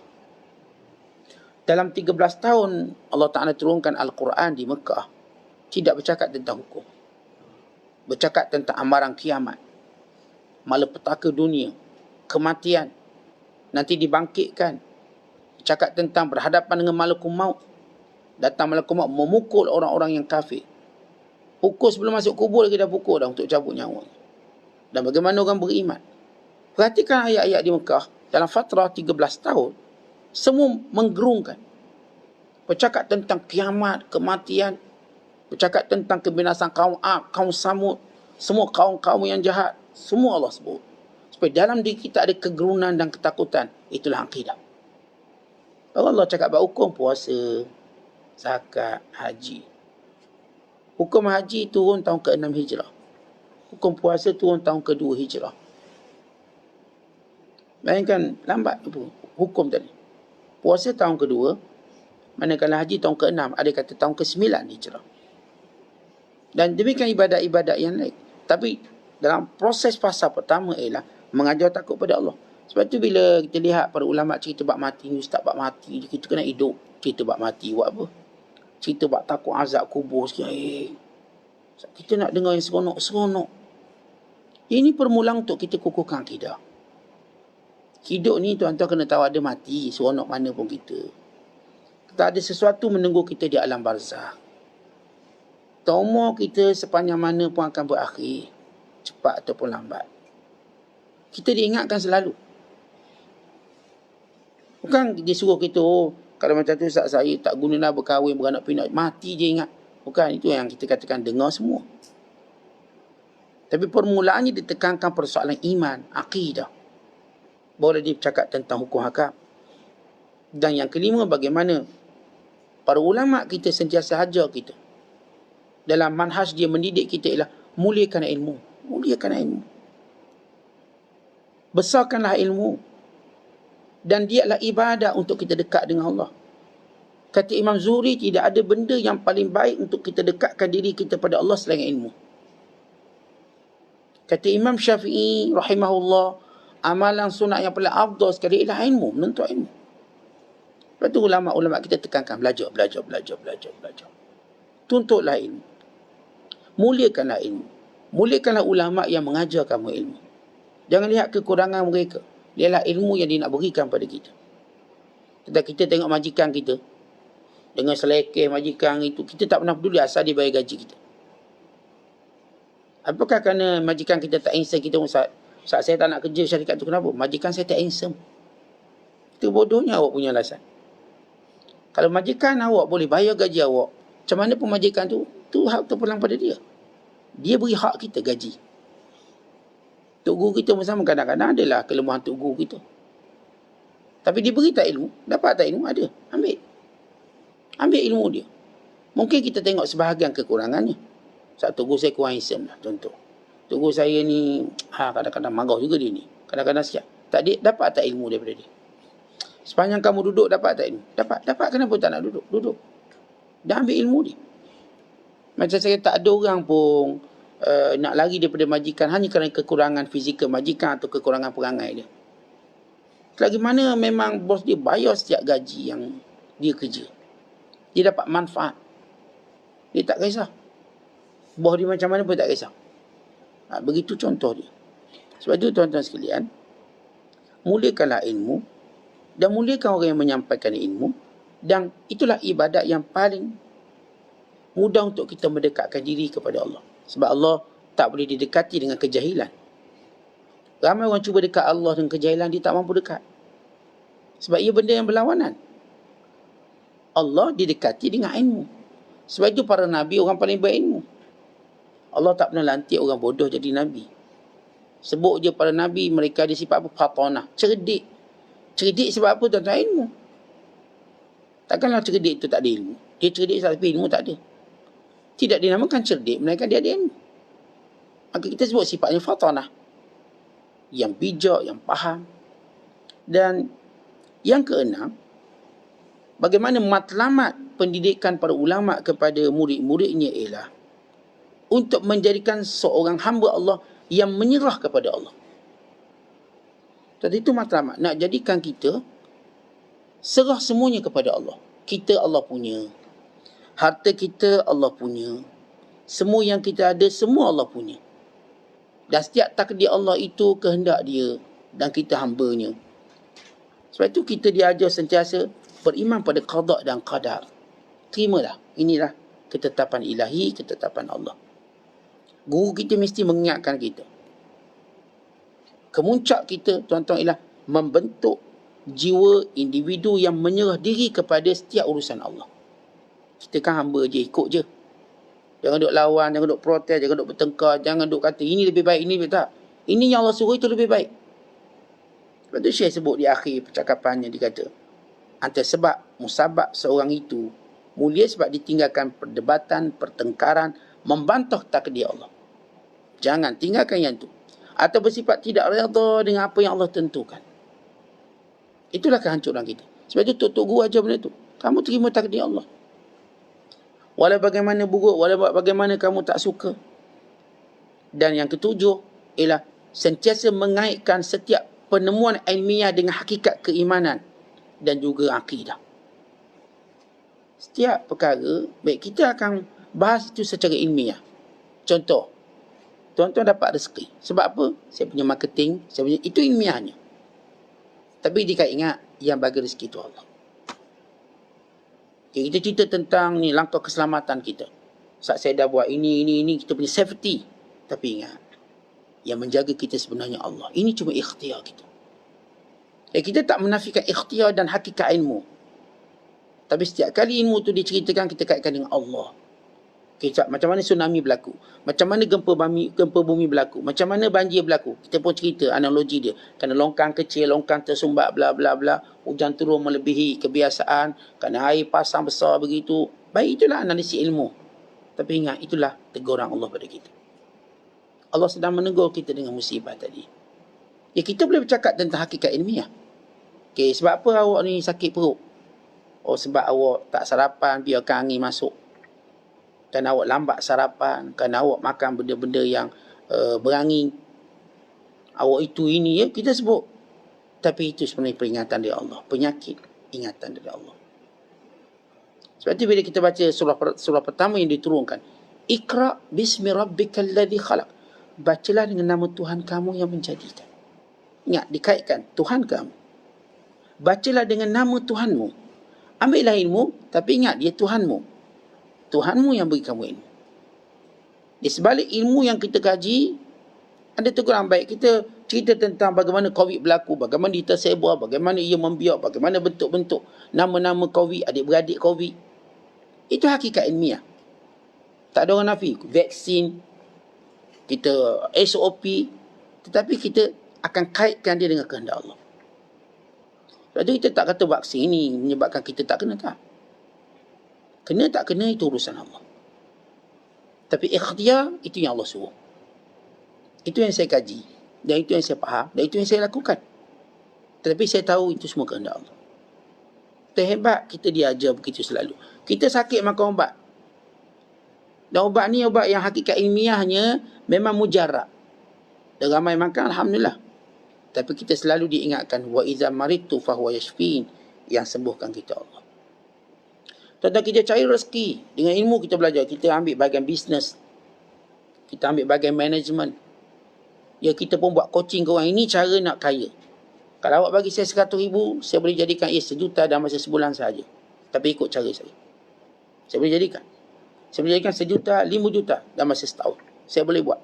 Dalam 13 tahun Allah Ta'ala turunkan Al-Quran di Mekah, tidak bercakap tentang hukum. Bercakap tentang amaran kiamat, malapetaka dunia, kematian, nanti dibangkitkan. Bercakap tentang berhadapan dengan malakul maut. Datang malakul maut memukul orang-orang yang kafir. Pukul sebelum masuk kubur lagi dah pukul dah untuk cabut nyawa. Dan bagaimana orang beriman. Perhatikan ayat-ayat di Mekah dalam fatrah 13 tahun. Semua menggerungkan. bercakap tentang kiamat, kematian, bercakap tentang kebinasan kaum Ad, kaum Samud, semua kaum-kaum yang jahat, semua Allah sebut. Supaya dalam diri kita ada kegerunan dan ketakutan. Itulah akidah. Allah cakap buat hukum puasa, zakat, haji. Hukum haji turun tahun ke-6 Hijrah. Hukum puasa turun tahun ke-2 Hijrah. Bayangkan lambat itu hukum tadi. Puasa tahun ke-2, manakala haji tahun ke-6, ada kata tahun ke-9 Hijrah. Dan demikian ibadat-ibadat yang lain. Tapi dalam proses fasa pertama ialah mengajar takut pada Allah. Sebab tu bila kita lihat para ulama cerita bab mati, ustaz bab mati, kita kena hidup. Cerita bab mati buat apa? Cerita bab takut azab kubur sikit. Kita nak dengar yang seronok-seronok. Ini permulaan untuk kita kukuhkan akidah. Hidup ni tuan-tuan kena tahu ada mati, seronok mana pun kita. Tak ada sesuatu menunggu kita di alam barzah. Umur kita sepanjang mana pun akan berakhir, cepat ataupun lambat. Kita diingatkan selalu. Bukan dia suruh kita, kalau macam tu Ustaz saya tak gunalah berkahwin, beranak pinak, mati je ingat. Bukan, itu yang kita katakan dengar semua. Tapi permulaannya ditekankan persoalan iman, akidah. Baru dia bercakap tentang hukum hakam. Dan yang kelima, bagaimana para ulama kita sentiasa ajar kita. Dalam manhaj dia mendidik kita ialah muliakan ilmu. Muliakan ilmu. Besarkanlah ilmu. Dan dia adalah ibadah untuk kita dekat dengan Allah. Kata Imam Zuhri, tidak ada benda yang paling baik untuk kita dekatkan diri kita pada Allah selain ilmu. Kata Imam Syafi'i rahimahullah, amalan sunat yang paling afdal sekali ialah ilmu, menuntut ilmu. Lepas tu ulama-ulama kita tekankan belajar. Tuntutlah ilmu. Muliakanlah ilmu. Muliakanlah ulama yang mengajar kamu ilmu. Jangan lihat kekurangan mereka. Ialah ilmu yang dia nak berikan pada kita. Tetapi kita tengok majikan kita, dengan selekeh majikan itu, kita tak pernah peduli asal dia bayar gaji kita. Apakah kerana majikan kita tak handsome, kita saat saya tak nak kerja syarikat tu, kenapa? Majikan saya tak handsome. Itu bodohnya awak punya alasan. Kalau majikan awak boleh bayar gaji awak, macam mana pun majikan tu hak terpulang pada dia. Dia beri hak kita gaji. Tok guru kita bersama kadang-kadang adalah kelemahan tok guru kita. Tapi dia beri tak ilmu? Dapat tak ilmu? Ada. Ambil ilmu dia. Mungkin kita tengok sebahagian kekurangannya. Sebab tok guru saya kurang handsome lah, contoh. Tok guru saya ni kadang-kadang marah juga dia ni. Kadang-kadang siap. Dapat tak ilmu daripada dia? Sepanjang kamu duduk, dapat tak ilmu? Dapat. Kenapa tak nak duduk? Duduk. Dan ambil ilmu dia. Macam saya tak ada orang pun nak lari daripada majikan hanya kerana kekurangan fizikal majikan atau kekurangan perangai dia. Selagi mana memang bos dia bayar setiap gaji yang dia kerja, dia dapat manfaat, dia tak kisah. Bos dia macam mana pun tak kisah. Begitu contoh dia. Sebab itu tuan-tuan sekalian, muliakanlah ilmu dan muliakan orang yang menyampaikan ilmu. Dan itulah ibadat yang paling mudah untuk kita mendekatkan diri kepada Allah. Sebab Allah tak boleh didekati dengan kejahilan. Ramai orang cuba dekat Allah dengan kejahilan, dia tak mampu dekat. Sebab ia benda yang berlawanan. Allah didekati dengan ilmu. Sebab itu para Nabi orang paling berilmu. Allah tak pernah lantik orang bodoh jadi Nabi. Sebut je para Nabi, mereka ada sifat apa? Fatanah. Cerdik. Cerdik sebab apa? Tuan-tuan, ilmu. Takkanlah cerdik itu tak ada ilmu. Dia cerdik tapi ilmu tak ada. Tidak dinamakan cerdik, melainkan dia ada ilmu. Maka kita sebut sifatnya fatanah. Yang bijak, yang faham. Dan yang keenam, bagaimana matlamat pendidikan para ulama kepada murid-muridnya ialah untuk menjadikan seorang hamba Allah yang menyerah kepada Allah. Jadi itu matlamat. Nak jadikan kita serah semuanya kepada Allah. Kita Allah punya. Harta kita Allah punya. Semua yang kita ada, semua Allah punya. Dan setiap takdir Allah itu kehendak dia. Dan kita hambanya. Sebab itu kita diajar sentiasa beriman pada qada dan qadar. Terimalah. Inilah ketetapan ilahi, ketetapan Allah. Guru kita mesti mengingatkan kita. Kemuncak kita, tuan-tuan, ialah membentuk jiwa individu yang menyerah diri kepada setiap urusan Allah. Kita kan hamba je, ikut je. Jangan duk lawan, jangan duk protes, jangan duk bertengkar, jangan duk kata ini lebih baik, ini lebih tak. Ini yang Allah suruh, itu lebih baik. Sebab tu Syekh sebut di akhir percakapannya, dia kata, antara sebab musabab seorang itu mulia sebab ditinggalkan perdebatan, pertengkaran, membantah takdir Allah. Jangan tinggalkan yang tu. Atau bersifat tidak redha dengan apa yang Allah tentukan. Itulah kehancuran kita. Sebab itu Tok Guru ajar benda tu. Kamu terima takdir Allah. Walau bagaimana buruk, walau bagaimana kamu tak suka. Dan yang ketujuh ialah sentiasa mengaitkan setiap penemuan ilmiah dengan hakikat keimanan dan juga akidah. Setiap perkara, baik kita akan bahas itu secara ilmiah. Contoh, tuan-tuan dapat rezeki. Sebab apa? Saya punya marketing, itu ilmiahnya. Tapi dia ingat yang bagi rezeki itu Allah. Okay, kita cerita tentang ni langkah keselamatan kita. Saat saya dah buat ini, kita punya safety. Tapi ingat, yang menjaga kita sebenarnya Allah. Ini cuma ikhtiar kita. Kita tak menafikan ikhtiar dan hakikat ilmu. Tapi setiap kali ilmu tu diceritakan, kita kaitkan dengan Allah. Macam mana tsunami berlaku, macam mana gempa bumi berlaku, macam mana banjir berlaku. Kita pun cerita analogi dia. Kerana longkang kecil, longkang tersumbat, bla bla bla. Hujan turun melebihi kebiasaan, kerana air pasang besar begitu. Baik, itulah analisis ilmu. Tapi ingat, itulah teguran Allah pada kita. Allah sedang menegur kita dengan musibah tadi. Kita boleh bercakap tentang hakikat ilmiah. Sebab apa awak ni sakit perut? Oh, sebab awak tak sarapan, biarkan angin masuk. Kerana awak lambat sarapan, kerana awak makan benda-benda yang berangin. Awak itu ini, ya, kita sebut. Tapi itu sebenarnya peringatan dari Allah. Penyakit, ingatan dari Allah. Sebab itu bila kita baca surah pertama yang diturunkan. Iqra bismi rabbikal ladzi khalaq. Bacalah dengan nama Tuhan kamu yang menjadikan. Ingat, dikaitkan Tuhan kamu. Bacalah dengan nama Tuhanmu. Ambillah ilmu, tapi ingat dia Tuhanmu. Tuhanmu yang beri kamu ilmu. Di sebalik ilmu yang kita kaji, ada teguran baik. Kita cerita tentang bagaimana COVID berlaku, bagaimana dia tersebar, bagaimana ia membiak, bagaimana bentuk-bentuk nama-nama COVID, adik-beradik COVID. Itu hakikat ilmiah. Tak ada orang nafi. Vaksin, kita SOP, tetapi kita akan kaitkan dia dengan kehendak Allah. Sebab tu kita tak kata vaksin ini menyebabkan kita tak kena, tak. Kena tak kena itu urusan Allah. Tapi ikhtiar itu yang Allah suruh. Itu yang saya kaji. Dan itu yang saya faham. Dan itu yang saya lakukan. Tetapi saya tahu itu semua kehendak Allah. Terhebat kita diajar begitu selalu. Kita sakit makan ubat. Dan ubat ni ubat yang hakikat ilmiahnya memang mujarab. Dan ramai makan, alhamdulillah. Tapi kita selalu diingatkan wa iza maridtu fahuwa yashfin, yang sembuhkan kita Allah. Tentang kita cari rezeki. Dengan ilmu kita belajar. Kita ambil bahagian bisnes. Kita ambil bahagian management. Ya, kita pun buat coaching ke orang. Ini cara nak kaya. Kalau awak bagi saya 100,000, saya boleh jadikan ia 1 juta dalam masa sebulan sahaja. Tapi ikut cara saya. Saya boleh jadikan. Saya boleh jadikan 1 juta, 5 juta dalam masa setahun. Saya boleh buat.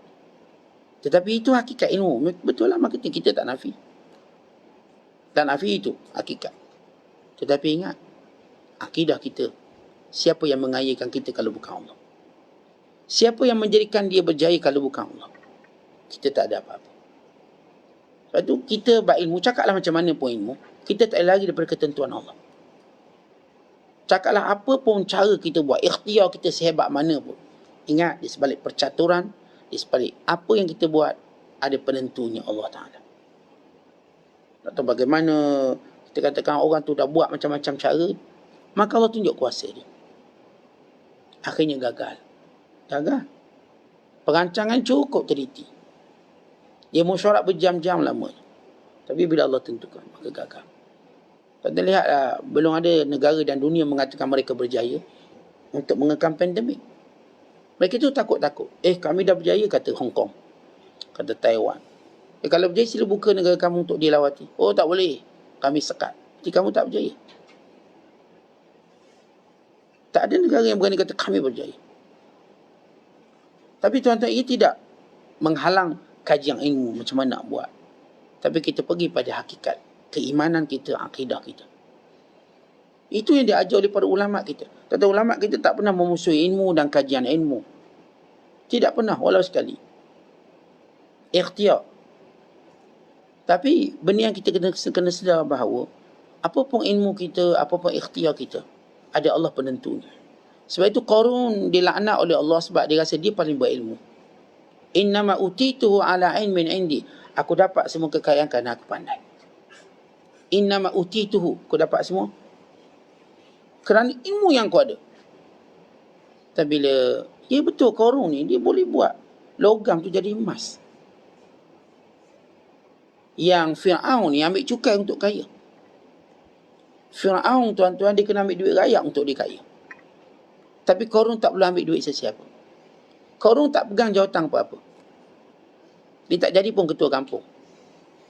Tetapi itu hakikat ilmu. Betul lah marketing. Kita tak nafi. Tak nafi itu hakikat. Tetapi ingat, akidah kita. Siapa yang mengayakan kita kalau bukan Allah? Siapa yang menjadikan dia berjaya kalau bukan Allah? Kita tak ada apa-apa. Sebab tu kita berilmu, cakaplah macam mana pun ilmu, kita tak lari daripada ketentuan Allah. Cakaplah apa pun cara kita buat, ikhtiar kita sehebat mana pun. Ingat, di sebalik percaturan, di sebalik apa yang kita buat, ada penentunya Allah Ta'ala. Tak tahu bagaimana kita katakan orang tu dah buat macam-macam cara, maka Allah tunjuk kuasa dia. Akhirnya gagal. Perancangan cukup teliti. Dia mesyuarat berjam-jam lamanya. Tapi bila Allah tentukan, maka gagal. Kita lihatlah, belum ada negara dan dunia mengatakan mereka berjaya untuk mengekang pandemik. Mereka tu takut-takut. Kami dah berjaya, kata Hong Kong. Kata Taiwan. Kalau berjaya, sila buka negara kamu untuk dilawati. Oh, tak boleh. Kami sekat. Jadi kamu tak berjaya. Tak ada negara yang berani kata kami berjaya. Tapi tuan-tuan, ia tidak menghalang kajian ilmu macam mana nak buat. Tapi kita pergi pada hakikat keimanan kita, akidah kita. Itu yang diajar oleh para ulama kita. Kata ulama kita tak pernah memusuhi ilmu dan kajian ilmu. Tidak pernah, walau sekali. Ikhtiar. Tapi benda yang kita kena sedar bahawa apa pun ilmu kita, apa pun ikhtiar kita, ada Allah penentunya. Sebab itu Qarun dilaknat oleh Allah sebab dia rasa dia paling berilmu. Innama utituhu ala ilmin indi. Aku dapat semua kekayaan kerana aku pandai. Innama utituhu. Aku dapat semua kerana ilmu yang kau ada. Tapi bila, ya betul Qarun ni, dia boleh buat logam tu jadi emas. Yang Fir'aun ni ambil cukai untuk kaya. Fir'aun tuan-tuan, dia kena ambil duit rakyat untuk dia kaya. Tapi Qarun tak boleh ambil duit sesiapa. Qarun tak pegang jawatan apa-apa. Dia tak jadi pun ketua kampung.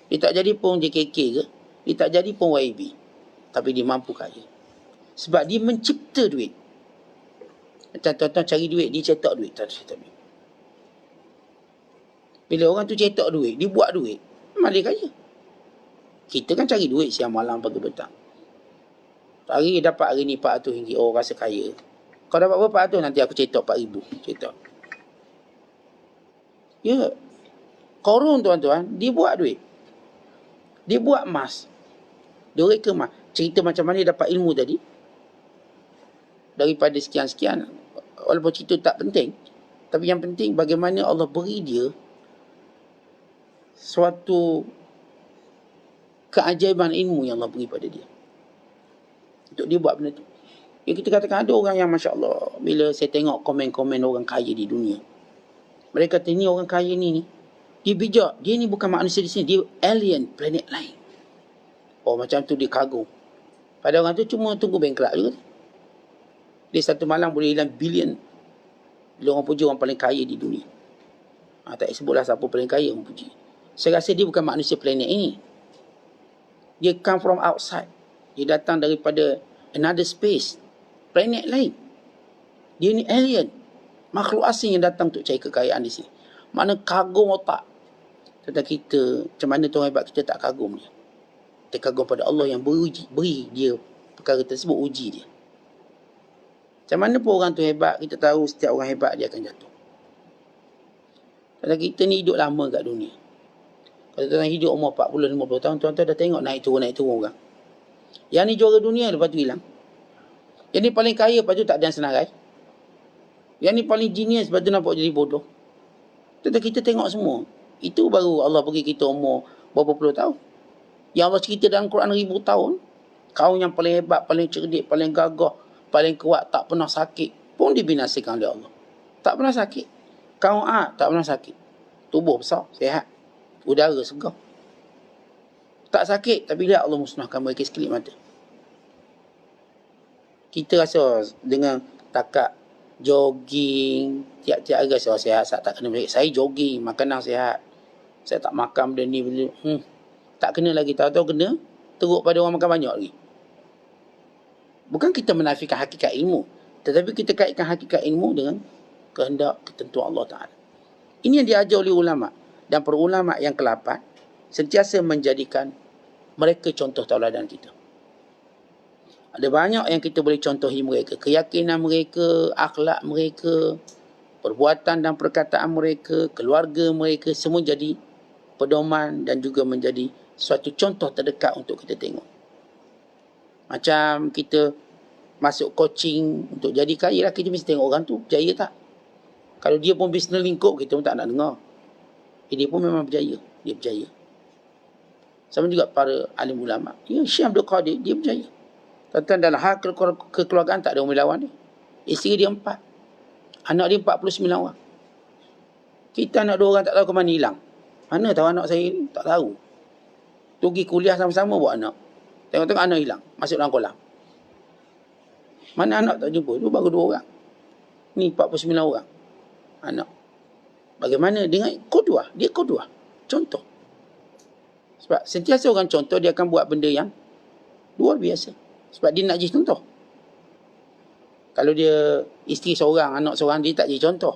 Dia tak jadi pun JKK ke. Dia tak jadi pun YB. Tapi dia mampu kaya. Sebab dia mencipta duit. Tuan-tuan cari duit, dia cetak duit. Bila orang tu cetak duit, dia buat duit, memang dia kaya. Kita kan cari duit siang malam pagi petang. Hari dapat hari ni RM400. Oh, rasa kaya. Kau dapat berapa tu? Nanti aku cetak RM4,000. Cetak. Ya. Qarun tuan-tuan, dia buat duit. Dia buat emas. Dia reka emas. Cerita macam mana dia dapat ilmu tadi. Daripada sekian-sekian. Walaupun cerita tak penting. Tapi yang penting bagaimana Allah beri dia suatu keajaiban ilmu yang Allah beri pada dia. Untuk dia buat benda tu. Ya, kita katakan ada orang yang Masya Allah, bila saya tengok komen-komen orang kaya di dunia, mereka kata ni orang kaya ni, dia bijak. Dia ni bukan manusia di sini. Dia alien, planet lain. Oh, macam tu dia kagum. Pada orang tu cuma tunggu bengkelak juga. Dia satu malam boleh hilang bilion. Bila orang puji orang paling kaya di dunia. Tak sebutlah siapa paling kaya orang puji. Saya rasa dia bukan manusia planet ini. Dia come from outside. Dia datang daripada another space. Planet lain. Dia ni alien. Makhluk asing yang datang untuk cari kekayaan di sini. Mana kagum otak. Tentang kita, macam mana Tuhan hebat, kita tak kagum dia. Kita kagum pada Allah yang beri dia perkara tersebut, uji dia. Macam mana pun orang tu hebat, kita tahu setiap orang hebat dia akan jatuh. Kalau kita ni hidup lama kat dunia. Kalau tuan hidup umur 40-50 tahun, tuan-tuan dah tengok naik turun orang. Yang ni juara dunia, lepas tu hilang. Yang ni paling kaya, lepas tu tak ada yang senarai. Yang ni paling genius, lepas tu nampak jadi bodoh. Tuan-tuan, kita tengok semua. Itu baru Allah bagi kita umur berapa puluh tahun. Yang Allah cerita dalam Quran 1000 tahun. Kau yang paling hebat, paling cerdik, paling gagah, paling kuat, tak pernah sakit, pun dibinasakan oleh Allah. Tak pernah sakit. Kau tak pernah sakit. Tubuh besar, sihat. Udara segar. Tak sakit, tapi lihat Allah musnahkan mereka sekelip mata. Kita rasa dengan takat jogging, tiap-tiap hari rasa sihat, tak kena balik. Saya jogging, makanan sihat. Saya tak makan benda ni, benda. Tak kena lagi, tahu-tahu kena teruk pada orang makan banyak lagi. Bukan kita menafikan hakikat ilmu, tetapi kita kaitkan hakikat ilmu dengan kehendak ketentuan Allah Ta'ala. Ini yang diajar oleh ulama. Dan para ulama yang ke-8 sentiasa menjadikan mereka contoh tauladan kita. Ada banyak yang kita boleh contohi mereka. Keyakinan mereka, akhlak mereka, perbuatan dan perkataan mereka, keluarga mereka, semua jadi pedoman dan juga menjadi suatu contoh terdekat untuk kita tengok. Macam kita masuk coaching untuk jadi kaya lah, kita mesti tengok orang tu berjaya tak. Kalau dia pun bisnes lingkup, kita pun tak nak dengar. Dia pun memang berjaya. Dia berjaya. Sama juga para alim ulama. Ya, Syekh Abdul Qadir, dia berjaya. Tuan-tuan, dalam hal kekeluargaan tak ada orang lawan dia. Isteri dia 4. Anak dia 49 orang. Kita anak 2 orang tak tahu ke mana hilang. Mana tahu anak saya ni? Tak tahu. Pergi kuliah sama-sama buat anak. Tengok-tengok anak hilang. Masuk dalam kolam. Mana anak tak jumpa? Itu baru 2 orang. Ni 49 orang. Anak. Bagaimana dengan qudwah? Dia qudwah. Contoh. Sebab sentiasa orang contoh, dia akan buat benda yang luar biasa. Sebab dia nak jadi contoh. Kalau dia isteri seorang, anak seorang, dia tak jadi contoh.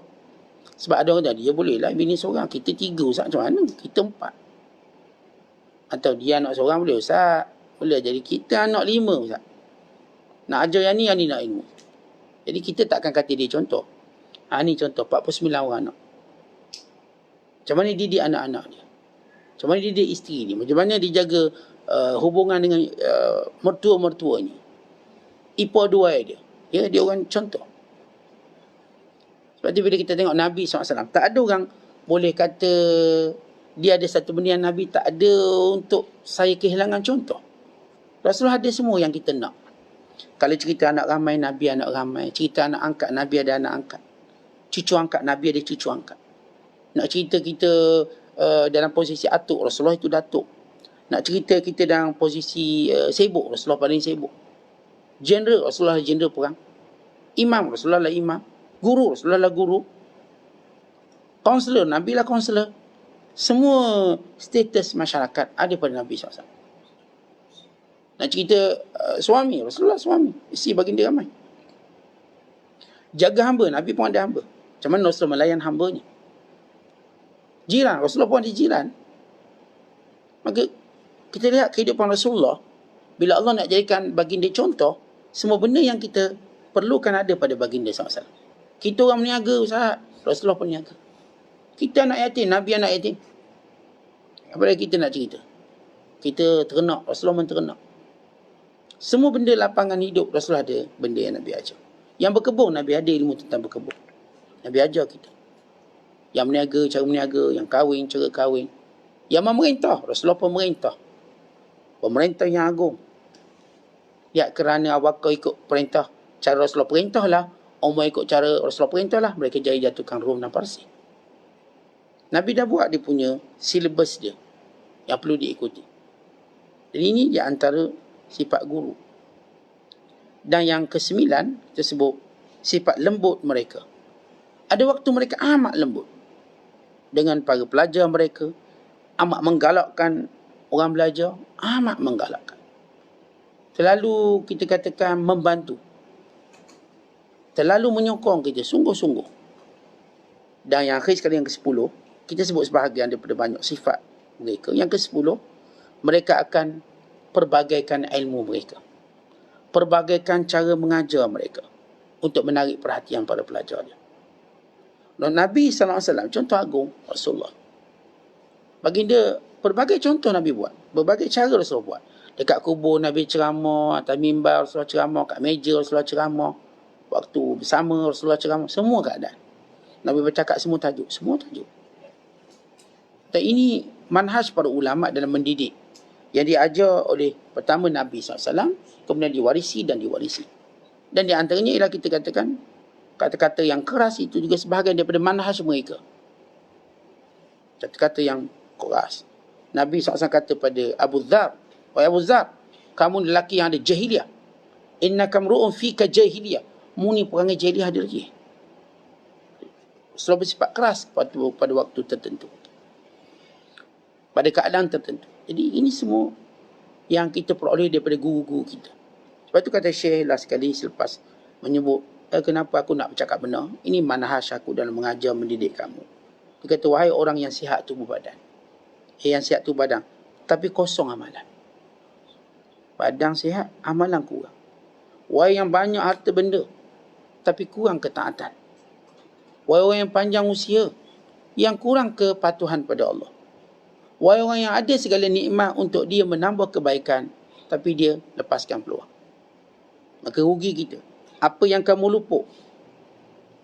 Sebab ada orang dia boleh lah bini seorang. Kita 3 Ustaz, macam mana? Kita 4. Atau dia anak seorang boleh Ustaz. Boleh jadi kita anak 5 Ustaz. Nak ajar yang ni nak ilmu. Jadi kita tak akan kata dia contoh. Ni contoh 49 orang anak. Macam mana didik anak-anak dia? Macam mana didik isteri dia? Macam mana dia jaga hubungan dengan mertua-mertuanya? Ipa dua dia. Ya, dia orang contoh. Sebab tu bila kita tengok Nabi SAW, tak ada orang boleh kata dia ada satu benda yang Nabi tak ada untuk saya kehilangan contoh. Rasulullah ada semua yang kita nak. Kalau cerita anak ramai, Nabi anak ramai. Cerita anak angkat, Nabi ada anak angkat. Cucu angkat, Nabi ada cucu angkat. Nak cerita kita dalam posisi atuk, Rasulullah itu datuk. Nak cerita kita dalam posisi sibuk, Rasulullah paling sibuk. General, Rasulullah general perang. Imam, Rasulullah lah imam. Guru, Rasulullah lah guru. Kaunselor, Nabi lah kaunselor. Semua status masyarakat ada pada Nabi SAW. Nak cerita suami, Rasulullah suami. Isteri baginda ramai. Jaga hamba, Nabi pun ada hamba. Macam mana Rasulullah melayan hambanya? Jiran, Rasulullah pun ada jiran. Maka kita lihat kehidupan Rasulullah, bila Allah nak jadikan baginda contoh, semua benda yang kita perlukan ada pada baginda SAW. Kita orang meniaga, Ustaz, Rasulullah pun niaga. Kita anak yatim, Nabi anak yatim. Apa lagi kita nak cerita? Kita ternak, Rasulullah pun ternak. Semua benda lapangan hidup, Rasulullah ada benda yang Nabi ajar. Yang berkebun, Nabi ada ilmu tentang berkebun. Nabi ajar kita. Yang meniaga, cara meniaga. Yang kahwin, cara kahwin. Yang memerintah, Rasulullah pemerintah. Pemerintah yang agung. Ya, kerana awak ikut perintah, cara Rasulullah perintah lah. Umar ikut cara Rasulullah perintah lah. Mereka jatuhkan Rom dan Parsi. Nabi dah buat dia punya silibus dia yang perlu diikuti. Dan ini di antara sifat guru. Dan yang ke-9 tersebut sifat lembut mereka. Ada waktu mereka amat lembut dengan para pelajar mereka, amat menggalakkan orang belajar, amat menggalakkan. Terlalu kita katakan membantu. Terlalu menyokong kita sungguh-sungguh. Dan yang akhir sekali yang ke-10, kita sebut sebahagian daripada banyak sifat mereka. Yang ke-10, mereka akan perbagaikan ilmu mereka. Perbagaikan cara mengajar mereka untuk menarik perhatian para pelajar dia. Dan Nabi SAW, contoh agung Rasulullah. Baginda, berbagai contoh Nabi buat. Berbagai cara Rasulullah buat. Dekat kubur Nabi ceramah, atas mimbar Rasulullah ceramah, kat meja Rasulullah ceramah, waktu bersama Rasulullah ceramah, semua keadaan. Nabi bercakap semua tajuk. Dan ini manhaj para ulama dalam mendidik yang diajar oleh pertama Nabi SAW, kemudian diwarisi. Dan di antaranya ialah kita katakan kata-kata yang keras itu juga sebahagian daripada manhaj mereka. Kata-kata yang keras. Nabi SAW kata pada Abu Dzar, wahai Abu Dzar, kamu lelaki yang ada jahiliah. Innaka mru'un fika jahiliah. Muni perangai jahiliah ada lagi. Selalu bersifat keras pada waktu tertentu. Pada keadaan tertentu. Jadi ini semua yang kita peroleh daripada guru-guru kita. Sebab itu kata Syekh lah sekali selepas menyebut, kenapa aku nak bercakap benar? Ini manhaj aku dalam mengajar, mendidik kamu. Dia kata, wahai orang yang sihat tubuh badan. Yang sihat tubuh badan. Tapi kosong amalan. Badan sihat, amalan kurang. Wahai yang banyak harta benda. Tapi kurang ketaatan. Wahai orang yang panjang usia. Yang kurang kepatuhan pada Allah. Wahai orang yang ada segala nikmat untuk dia menambah kebaikan, tapi dia lepaskan peluang. Maka rugi kita. Apa yang kamu luput?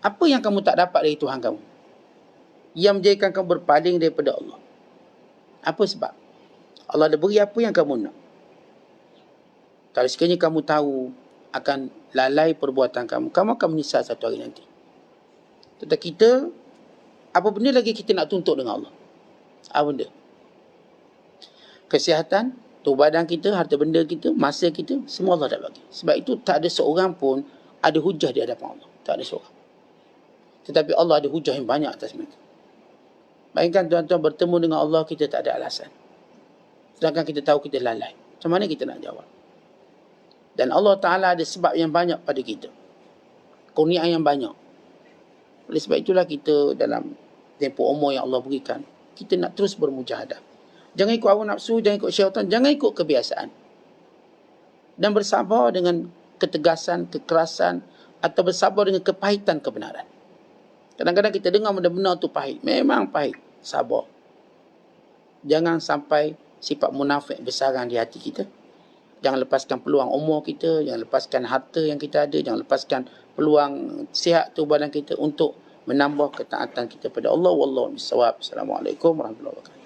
Apa yang kamu tak dapat dari Tuhan kamu? Yang menjadikan kamu berpaling daripada Allah. Apa sebab? Allah ada beri apa yang kamu nak. Kalau sekiranya kamu tahu akan lalai perbuatan kamu, kamu akan menyesal satu hari nanti. Tetapi kita, apa benda lagi kita nak tuntut dengan Allah? Apa benda? Kesihatan, tubuh badan kita, harta benda kita, masa kita, semua Allah dah bagi. Sebab itu tak ada seorang pun ada hujah di hadapan Allah. Tak ada seorang. Tetapi Allah ada hujah yang banyak atas mereka. Bayangkan tuan-tuan bertemu dengan Allah, kita tak ada alasan. Sedangkan kita tahu kita lalai. Macam mana kita nak jawab? Dan Allah Ta'ala ada sebab yang banyak pada kita. Kurniaan yang banyak. Oleh sebab itulah kita dalam tempoh umur yang Allah berikan, kita nak terus bermujahadah. Jangan ikut hawa nafsu, jangan ikut syaitan, jangan ikut kebiasaan. Dan bersabar dengan ketegasan, kekerasan, atau bersabar dengan kepahitan kebenaran. Kadang-kadang kita dengar benda-benda tu pahit. Memang pahit. Sabar. Jangan sampai sifat munafik bersarang di hati kita. Jangan lepaskan peluang umur kita. Jangan lepaskan harta yang kita ada. Jangan lepaskan peluang sihat tubuh badan kita untuk menambah ketaatan kita pada Allah. Wallahu bisawab. Assalamualaikum warahmatullahi wabarakatuh.